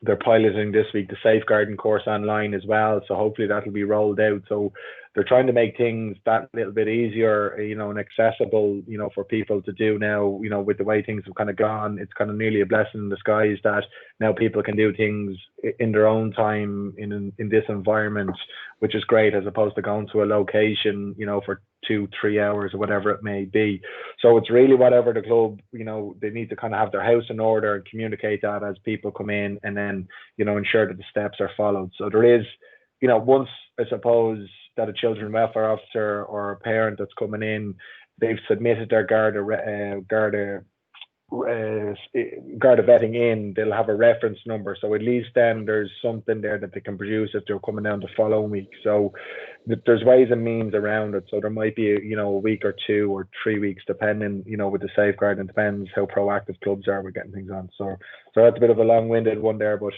they're piloting this week the safeguarding course online as well, so hopefully that'll be rolled out. So they're trying to make things that little bit easier, and accessible, for people to do now. With the way things have kind of gone, it's kind of nearly a blessing in disguise that now people can do things in their own time in this environment, which is great, as opposed to going to a location, for 2-3 hours or whatever it may be. So it's really whatever the club, they need to kind of have their house in order and communicate that as people come in, and then ensure that the steps are followed. So there is, once, I suppose, that a children's welfare officer or a parent that's coming in, they've submitted their Garda Garda vetting in, they'll have a reference number. So at least then there's something there that they can produce if they're coming down the following week. So there's ways and means around it. So there might be, a week or 2 or 3 weeks, depending, with the safeguard, and depends how proactive clubs are with getting things on. So that's a bit of a long-winded one there, but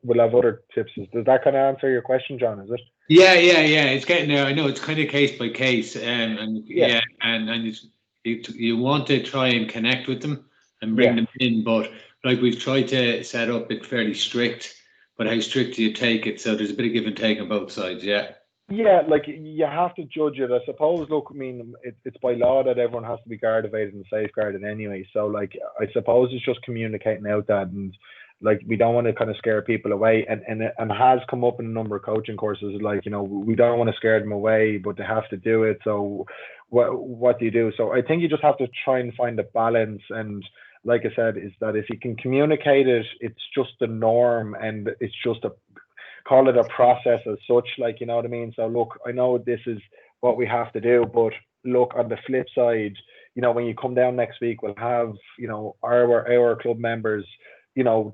we'll have other tips. Does that kind of answer your question, John? Is it? Yeah. It's getting there. I know it's kind of case by case, and you want to try and connect with them and bring them in, but like we've tried to set up it fairly strict, but how strict do you take it? So there's a bit of give and take on both sides. Yeah, like you have to judge it. I suppose, look, I mean, it's by law that everyone has to be guard-evated and safeguarded anyway. So, like, I suppose it's just communicating out that, and like, we don't want to kind of scare people away. And has come up in a number of coaching courses, like, we don't want to scare them away, but they have to do it. So what do you do? So I think you just have to try and find a balance. And like I said, is that if you can communicate it, it's just the norm, and it's just call it a process as such, like, you know what I mean? So look, I know this is what we have to do, but look, on the flip side, when you come down next week, we'll have, our club members,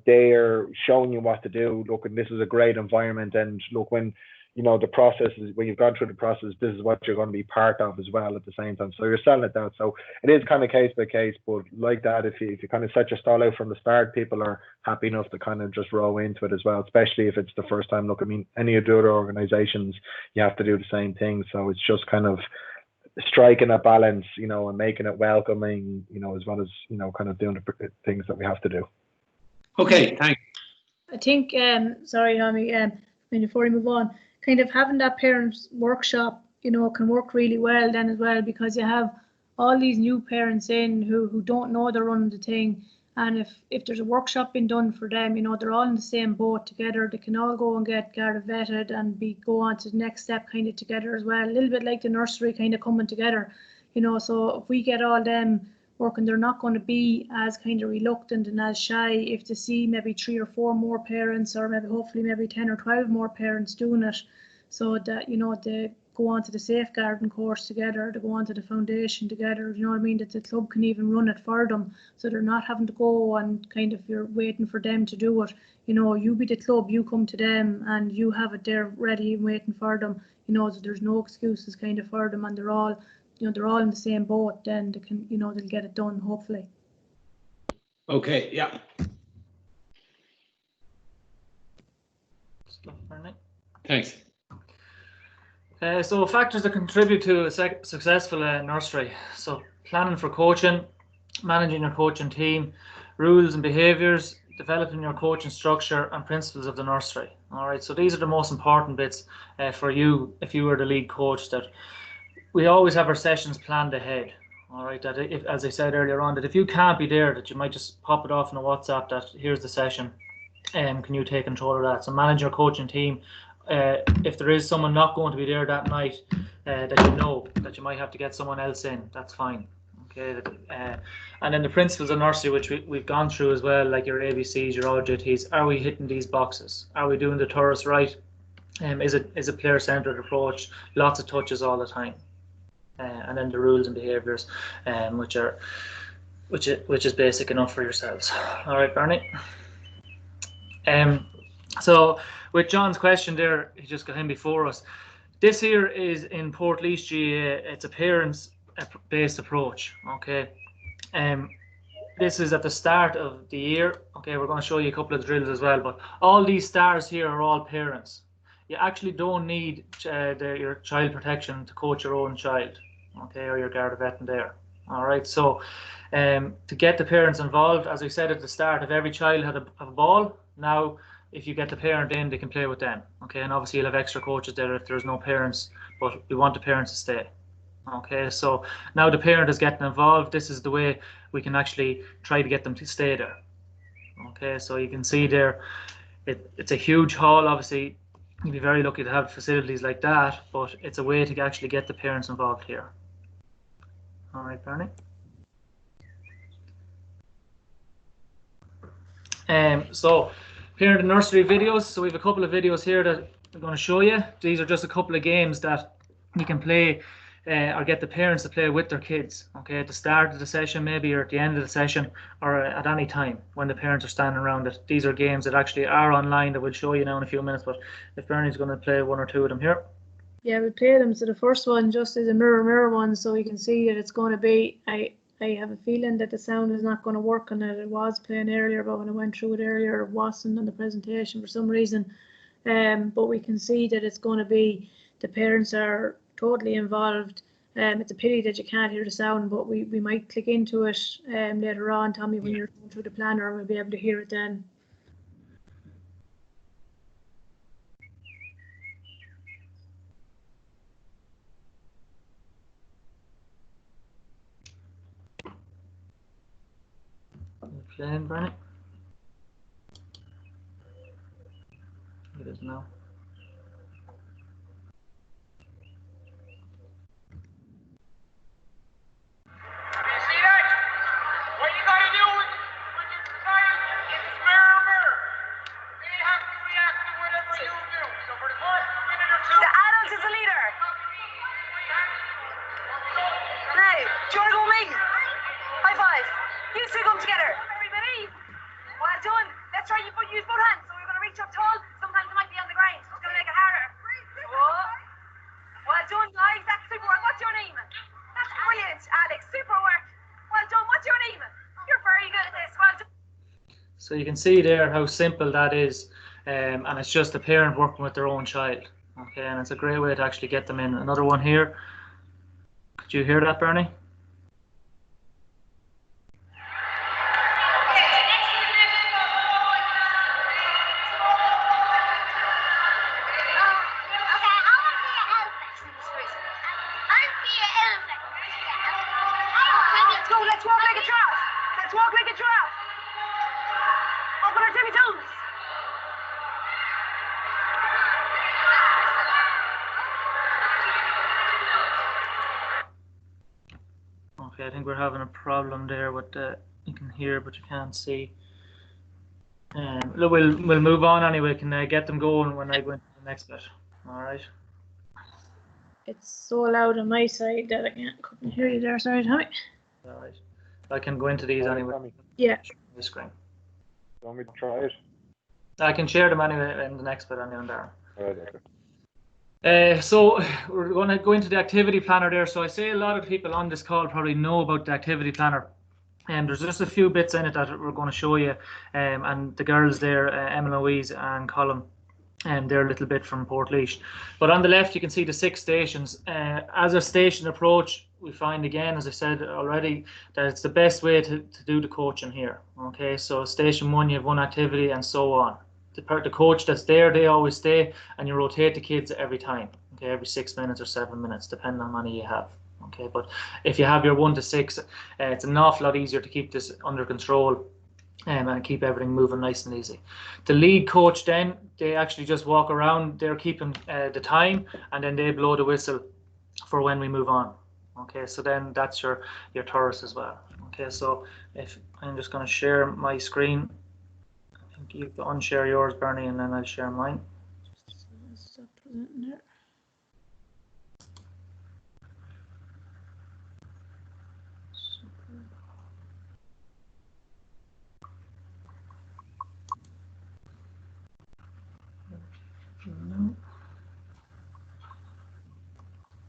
they're showing you what to do. Look, and this is a great environment. And look, when the process is, when you've gone through the process, this is what you're going to be part of as well at the same time. So you're selling it out. So it is kind of case by case, but like that, if you kind of set your stall out from the start, people are happy enough to kind of just row into it as well, especially if it's the first time. Look, I mean, any of the other organizations, you have to do the same thing. So it's just kind of striking a balance, and making it welcoming, as well as, kind of doing the things that we have to do. Okay, thanks. I think, sorry, Tommy, before we move on, kind of having that parents workshop, can work really well then as well, because you have all these new parents in who don't know they're running the thing. And if there's a workshop being done for them, they're all in the same boat together. They can all go and get Garda vetted and go on to the next step kind of together as well. A little bit like the nursery kind of coming together, so if we get all them working, they're not going to be as kind of reluctant and as shy if they see maybe 3 or 4 more parents, or maybe 10 or 12 more parents doing it, so that they go on to the safeguarding course together, to go on to the foundation together, that the club can even run it for them, so they're not having to go and kind of you're waiting for them to do it. You be the club, you come to them and you have it there ready and waiting for them, so there's no excuses kind of for them, and they're all in the same boat. Then they can, they'll get it done, hopefully. Okay, yeah. Thanks. So factors that contribute to a successful nursery. So planning for coaching, managing your coaching team, rules and behaviours, developing your coaching structure and principles of the nursery. All right, so these are the most important bits for you if you were the lead coach. That we always have our sessions planned ahead. All right, that if, as I said earlier on, that if you can't be there, that you might just pop it off in a WhatsApp that here's the session, can you take control of that? So manage your coaching team. If there is someone not going to be there that night, that that you might have to get someone else in, that's fine. Okay, and then the principles of nursery, which we've gone through as well, like your ABCs, your OJTs. Are we hitting these boxes? Are we doing the tourists right? Is a player-centered approach? Lots of touches all the time. And then the rules and behaviours, which is basic enough for yourselves. All right, Bernie. So with John's question there, he just got in before us. This here is in Portlaoise GAA. It's a parents-based approach. Okay. This is at the start of the year. Okay, we're going to show you a couple of drills as well. But all these stars here are all parents. You actually don't need your child protection to coach your own child, okay, or your Garda vetting there. All right, so to get the parents involved, as I said at the start, if every child had a ball, now if you get the parent in, they can play with them, okay, and obviously you'll have extra coaches there if there's no parents, but we want the parents to stay. Okay, so now the parent is getting involved. This is the way we can actually try to get them to stay there. Okay, so you can see there, it's a huge hall, obviously. You'd be very lucky to have facilities like that, but it's a way to actually get the parents involved here. All right, Bernie. So here are the nursery videos. So we have a couple of videos here that I'm going to show you. These are just a couple of games that you can play or get the parents to play with their kids, okay, at the start of the session maybe, or at the end of the session, or at any time when the parents are standing around it. These are games that actually are online that we'll show you now in a few minutes, but if Bernie's going to play one or two of them here. Yeah, we play them. So the first one just is a mirror one, so we can see that it's going to be, I have a feeling that the sound is not going to work on it. It was playing earlier, but when I went through it earlier, it wasn't on the presentation for some reason. But we can see that it's going to be, the parents are totally involved. It's a pity that you can't hear the sound, but we might click into it later on. Tommy, when you're going through the planner, we'll be able to hear it then. Playing, Bernie? It is now. So you can see there how simple that is, and it's just a parent working with their own child. Okay, and it's a great way to actually get them in. Another one here. Could you hear that, Bernie? Okay, I think we're having a problem there with the, you can hear but you can't see. Look, we'll move on anyway. Can I get them going when I go into the next bit? All right. It's so loud on my side that I couldn't hear you there. Sorry, Tommy. All right. I can go into these anyway. Tommy, Yeah. The screen. you want me to try it? I can share them anyway in the next bit anyway, Darren. Right, okay. So we're going to go into the activity planner there. So I say a lot of people on this call probably know about the activity planner. And there's just a few bits in it that we're going to show you. And the girls there, Emma Louise and Colin, and they're a little bit from Portlaoise. But on the left, you can see the 6 stations. As a station approach, we find again, as I said already, that it's the best way to do the coaching here. Okay, so station 1, you have 1 activity and so on. The coach that's there, they always stay, and you rotate the kids every time. Okay, every 6 minutes or 7 minutes, depending on how many you have. Okay, but if you have your 1 to 6, it's an awful lot easier to keep this under control and keep everything moving nice and easy. The lead coach then, they actually just walk around, they're keeping the time, and then they blow the whistle for when we move on. Okay, so then that's your tourists as well. Okay, so if I'm just going to share my screen, I think you can unshare yours, Bernie, and then I'll share mine. Stop presenting there.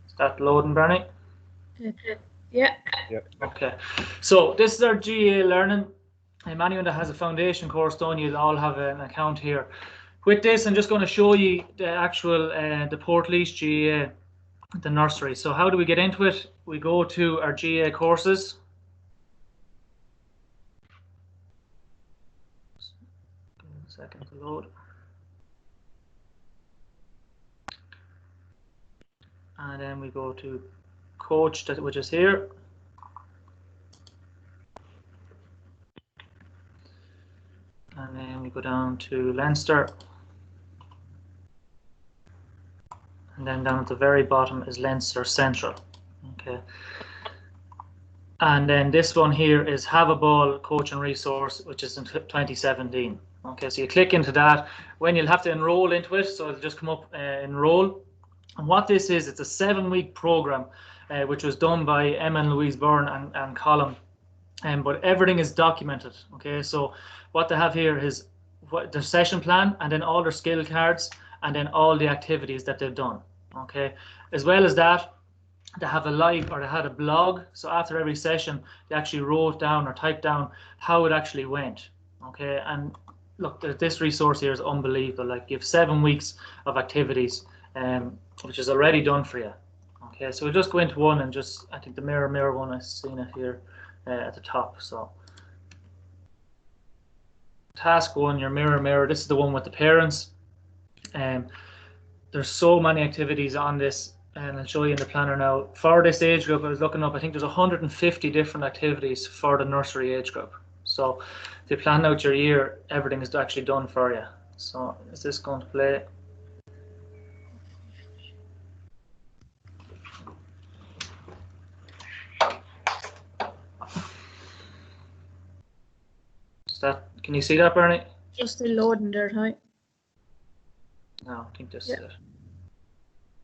Is that loading, Bernie? Yeah. Okay, so this is our GA learning. Anyone that has a foundation course done, you'll all have an account here. With this, I'm just going to show you the actual the Portlaoise GA, the nursery. So how do we get into it? We go to our GA courses. Give me a second to load. And then we go to coach, which is here. And then we go down to Leinster. And then down at the very bottom is Leinster Central. Okay. And then this one here is Have a Ball Coach and Resource, which is in 2017. Okay, so you click into that. When you'll have to enroll into it, so it'll just come up enroll. And what this is, it's a 7-week program, which was done by Emma and Louise Byrne and Colin. But everything is documented. Okay, so what they have here is their session plan, and then all their skill cards, and then all the activities that they've done. Okay, as well as that, they have they had a blog. So after every session, they actually wrote down or typed down how it actually went. Okay, and look, this resource here is unbelievable. Like, you have 7 weeks of activities, which is already done for you. Okay, so we'll just go into one, and just, I think the mirror one, I've seen it here at the top. So task 1, your mirror, this is the one with the parents. There's so many activities on this, and I'll show you in the planner now. For this age group, I was looking up, I think there's 150 different activities for the nursery age group. So if you plan out your year, everything is actually done for you. So is this going to play? Can you see that, Bernie? Just still loading there, right? No, I think this is it.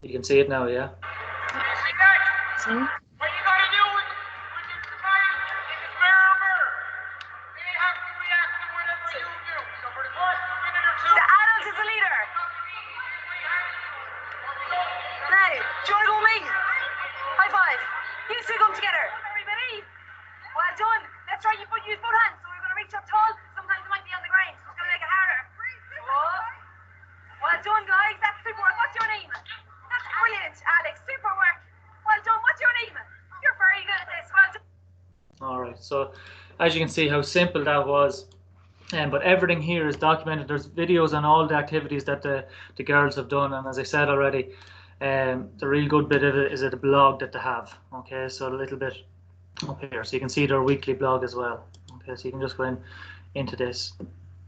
You can see it now, yeah? See? What you gotta do with your child is mirror. They have to react to whatever you do. So for the first minute or two, The adult is the leader. Now, do you want to go with me? High five. You two come together. Everybody. Well done. Let's try. Use both hands. So we're going to reach up tall. Sometimes it might be on the ground. So it's going to make it harder. Well done, guys. That's super work. What's your name? That's brilliant, Alex. Super work. Well done. What's your name? You're very good at this. Well done. All right. So as you can see how simple that was. But everything here is documented. There's videos on all the activities that the girls have done. And as I said already, the real good bit of it is the blog that they have. Okay, so a little bit up here. So you can see their weekly blog as well. Okay, so you can just go into this,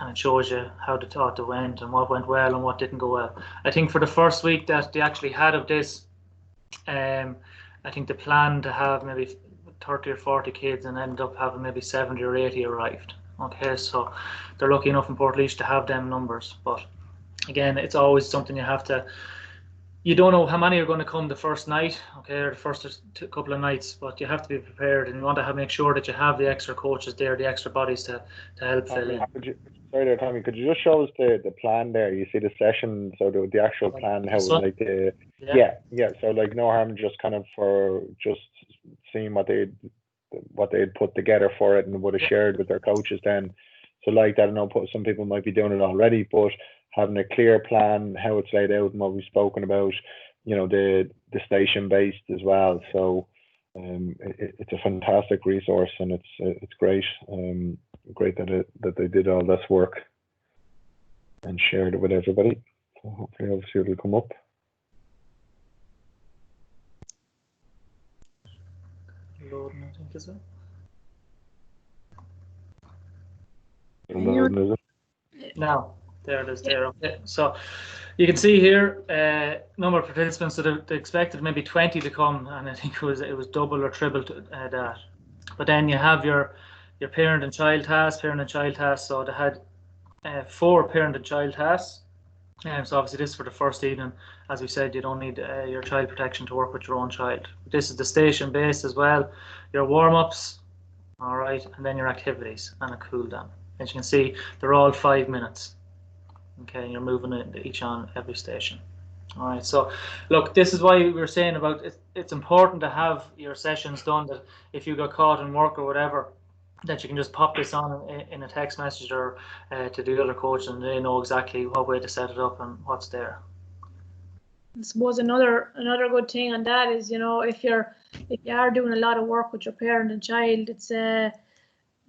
and it shows you how the thought went and what went well and what didn't go well. I think for the first week that they actually had of this, I think they planned to have maybe 30 or 40 kids and ended up having maybe 70 or 80 arrived. Okay, so they're lucky enough in Portlaoise to have them numbers. But again, it's always something you have to, you don't know how many are going to come the first night, okay, or the first couple of nights, but you have to be prepared, and you want to make sure that you have the extra coaches there, the extra bodies to help fill in. Sorry there, Tommy, could you just show us the plan there? You see the session, so the actual plan, how like the yeah. So like no harm just kind of for just seeing what they'd put together for it and would have shared with their coaches then. So like that, I know some people might be doing it already, but having a clear plan, how it's laid out and what we've spoken about, you know, the station based as well. So it's a fantastic resource, and it's great. Great that they did all this work and shared it with everybody. So hopefully, obviously, it'll come up. Loading, I think, is it? Loading, is it? Now, there it is. There. Okay. So you can see here number of participants that they expected maybe 20 to come, and I think it was double or triple that. But then you have your parent and child tasks. So they had 4 parent and child tasks. So obviously this is for the first evening. As we said, you don't need your child protection to work with your own child. This is the station base as well. Your warm-ups, all right, and then your activities and a cool down. As you can see, they're all 5 minutes. Okay, and you're moving it each on every station. All right, so look, this is why we were saying about it's important to have your sessions done, that if you got caught in work or whatever, that you can just pop this on in a text message or to the other coach, and they know exactly what way to set it up and what's there. I suppose another good thing on that is, you know, if you are doing a lot of work with your parent and child, it's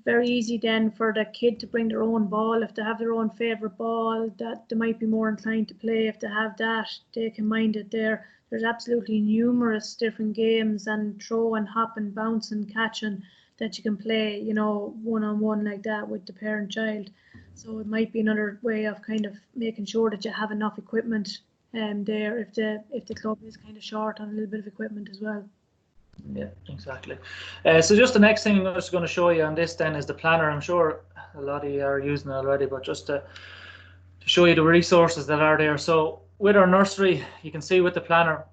very easy then for the kid to bring their own ball. If they have their own favourite ball that they might be more inclined to play, if they have that, they can mind it there. There's absolutely numerous different games and throw and hop and bounce and catching that you can play, you know, one-on-one like that with the parent-child. So it might be another way of kind of making sure that you have enough equipment there if the club is kind of short on a little bit of equipment as well. Yeah, exactly. So just the next thing I'm just going to show you on this then is the planner. I'm sure a lot of you are using it already, but just to show you the resources that are there. So with our nursery, you can see with the planner,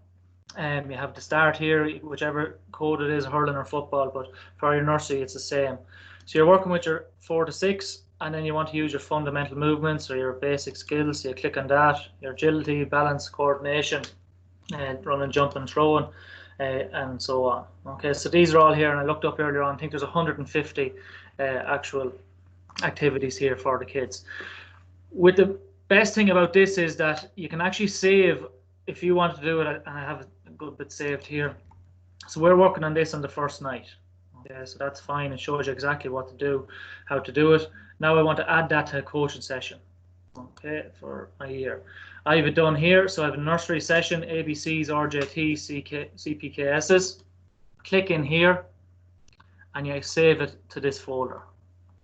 You have the start here, whichever code it is, hurling or football, but for your nursery it's the same. So you're working with your 4 to 6, and then you want to use your fundamental movements or your basic skills. So you click on that, your agility, balance, coordination, running, jumping, throwing, and so on. Okay, so these are all here, and I looked up earlier on, I think there's 150 actual activities here for the kids. With the best thing about this is that you can actually save if you want to do it, and I have a good bit saved here. So we're working on this on the first night. Okay, so that's fine. It shows you exactly what to do, how to do it. Now I want to add that to a coaching session, okay, for a year. I have it done here. So I have a nursery session, ABCs, RJT, CPKSs. Click in here and you save it to this folder.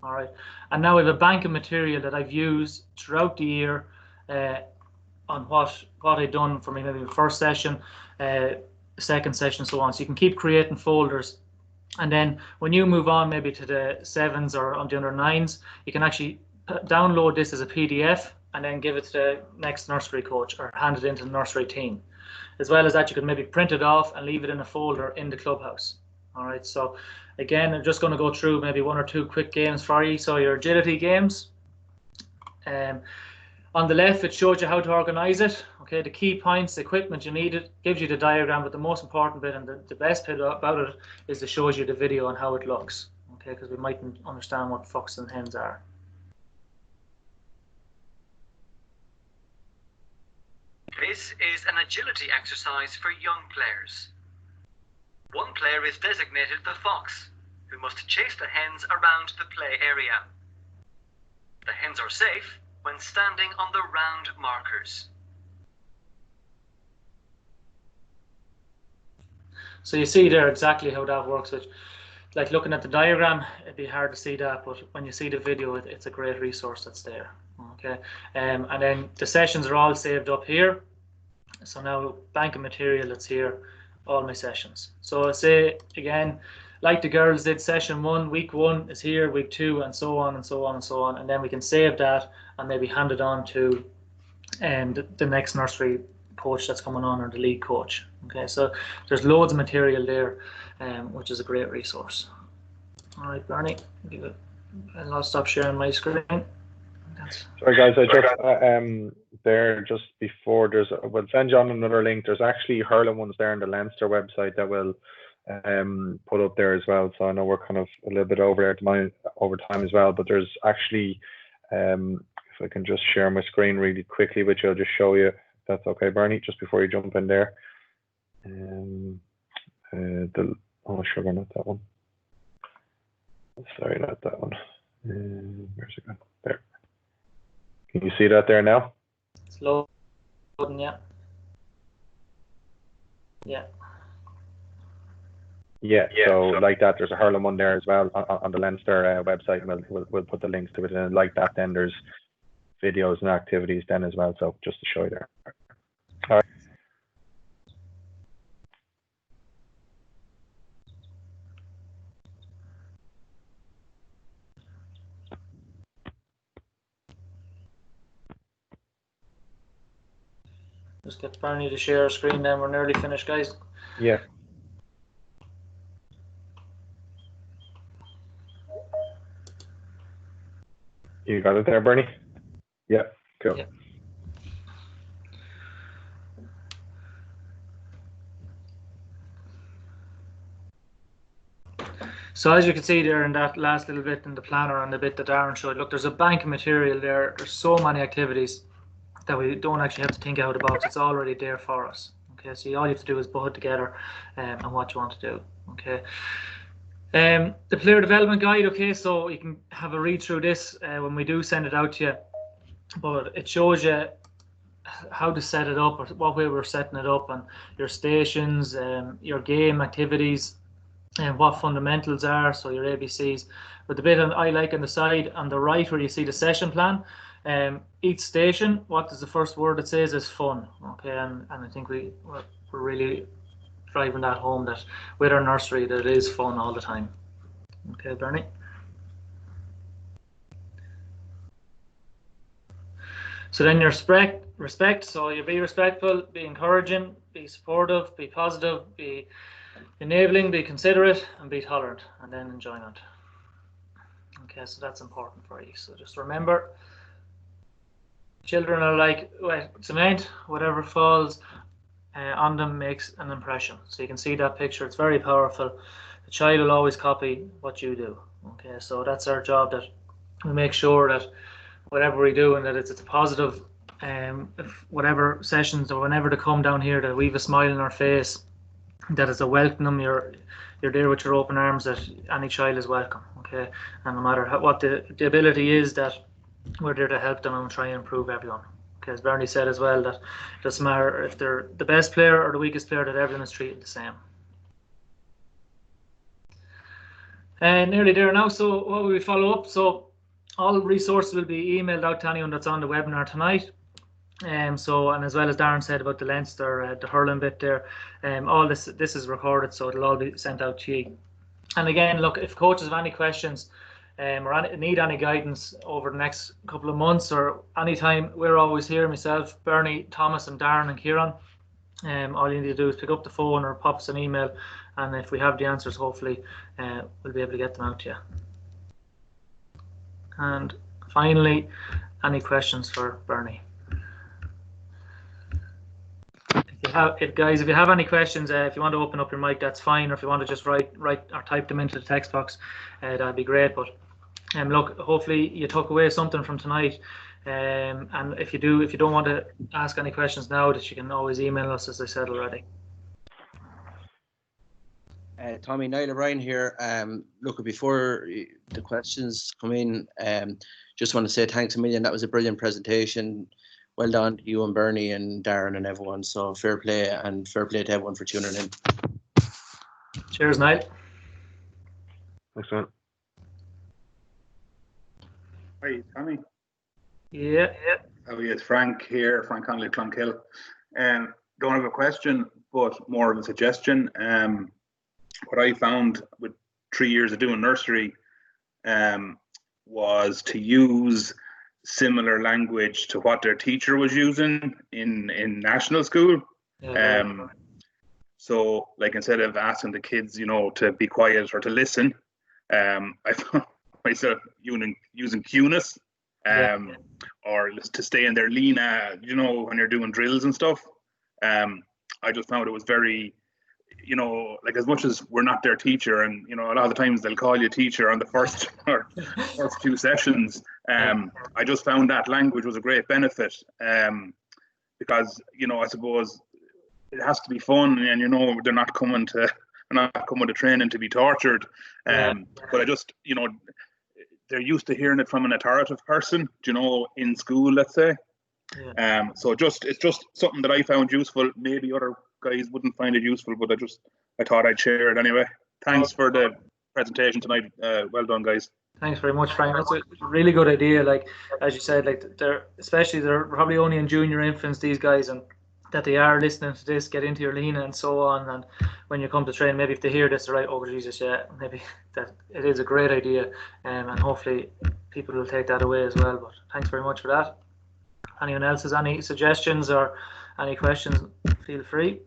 All right. And now I have a bank of material that I've used throughout the year on what I've done for maybe the first session, second session, and so on. So you can keep creating folders. And then when you move on maybe to the 7s or on the under 9s, you can actually download this as a PDF and then give it to the next nursery coach or hand it into the nursery team. As well as that, you can maybe print it off and leave it in a folder in the clubhouse. All right, so again, I'm just going to go through maybe 1 or 2 quick games for you. So your agility games. On the left, it shows you how to organize it. Okay, the key points, the equipment you need, it gives you the diagram, but the most important bit and the best bit about it is it shows you the video and how it looks. Okay, because we mightn't understand what foxes and hens are. This is an agility exercise for young players. One player is designated the fox, who must chase the hens around the play area. The hens are safe when standing on the round markers. So you see there exactly how that works. Which, like looking at the diagram, it'd be hard to see that, but when you see the video, it's a great resource that's there. Okay, and then the sessions are all saved up here. So now bank of material that's here, all my sessions. So say again, like the girls did, session 1, week 1 is here, week 2, and so on and so on and so on, and then we can save that and maybe hand it on to the next nursery coach that's coming on, or the lead coach. Okay, so there's loads of material there, which is a great resource. All right, Bernie, and I'll stop sharing my screen. Sorry guys, I just there just before we'll send you on another link. There's actually hurling ones there on the Leinster website that will put up there as well. So I know we're kind of a little bit over time as well, but there's actually if I can just share my screen really quickly, which I'll just show you, if that's okay, Bernie, just before you jump in there. Oh sugar, not that one. Sorry, not that one. Where's it gone? There. Can you see that there now? It's loading, yeah. Yeah. Yeah. So like that, there's a hurling one there as well on the Leinster website, and we'll put the links to it. And like that, then there's videos and activities then as well. So just to show you there. All right. Just get Barney to share our screen, then we're nearly finished, guys. Yeah. You got it there, Bernie? Yeah, cool. Yeah. So as you can see there in that last little bit in the planner and the bit that Aaron showed, look, there's a bank of material there. There's so many activities that we don't actually have to think out of the box. It's already there for us. Okay, so all you have to do is put it together and what you want to do. Okay. The player development guide. Okay, so you can have a read through this when we do send it out to you, but it shows you how to set it up, or what way we're setting it up, and your stations, your game activities, and what fundamentals are, so your ABCs. But the bit I like on the side on the right where you see the session plan, each station, what is the first word it says is fun. Okay, and I think we're really driving that home, that with our nursery that it is fun all the time. Okay, Bernie. So then your spec respect. So you be respectful, be encouraging, be supportive, be positive, be enabling, be considerate, and be tolerant, and then enjoyment. Okay, so that's important for you. So just remember, children are like cement, whatever falls on them makes an impression. So you can see that picture, it's very powerful. The child will always copy what you do. Okay, so that's our job, that we make sure that whatever we do and that it's a positive, if whatever sessions or whenever they come down here, that we have a smile on our face, that it's a welcome, you're there with your open arms, that any child is welcome. Okay, and no matter what the ability is, that we're there to help them and try and improve everyone. Okay, as Bernie said as well, that it doesn't matter if they're the best player or the weakest player, that everyone is treated the same. And nearly there now, so what will we follow up? So all resources will be emailed out to anyone that's on the webinar tonight. So, and as well as Darren said about the Leinster, the hurling bit there, all this is recorded, so it'll all be sent out to you. And again, look, if coaches have any questions or need any guidance over the next couple of months or any time, we're always here, myself, Bernie, Thomas and Darren and Kieran. All you need to do is pick up the phone or pop us an email, and if we have the answers, hopefully we'll be able to get them out to you. And finally, any questions for Bernie? If you have any questions, if you want to open up your mic, that's fine. Or if you want to just write or type them into the text box, that'd be great. But look, hopefully you took away something from tonight. And if you don't want to ask any questions now, that you can always email us, as I said already. Tommy, Niall O'Brien here. Look, before the questions come in, just want to say thanks a million. That was a brilliant presentation. Well done to you and Bernie and Darren and everyone. So fair play, and fair play to everyone for tuning in. Cheers, Niall. Thanks, man. Hi, Tommy. Yeah. Oh, yes, Frank here, Frank Connolly, Clonkill. Don't have a question, but more of a suggestion. What I found with 3 years of doing nursery was to use similar language to what their teacher was using in national school. So, like, instead of asking the kids, to be quiet or to listen, I found myself using cueness, or to stay in their lina, when you're doing drills and stuff. I just found it was very, like, as much as we're not their teacher, and a lot of the times they'll call you teacher on the first few sessions. I just found that language was a great benefit, because I suppose it has to be fun, and they're not coming to training to be tortured. But I just they're used to hearing it from an authoritative person, in school, let's say. So it's just something that I found useful. Maybe other guys wouldn't find it useful, but I thought I'd share it anyway. Thanks for the presentation tonight. Well done, guys. Thanks very much, Frank. That's a really good idea. Like, as you said, like, they're probably only in junior infants, these guys, and that they are listening to this, get into your lina and so on. And when you come to train, maybe if they hear this, they're like, oh Jesus, yeah, maybe that it is a great idea, and hopefully people will take that away as well. But thanks very much for that. Anyone else has any suggestions or any questions, feel free.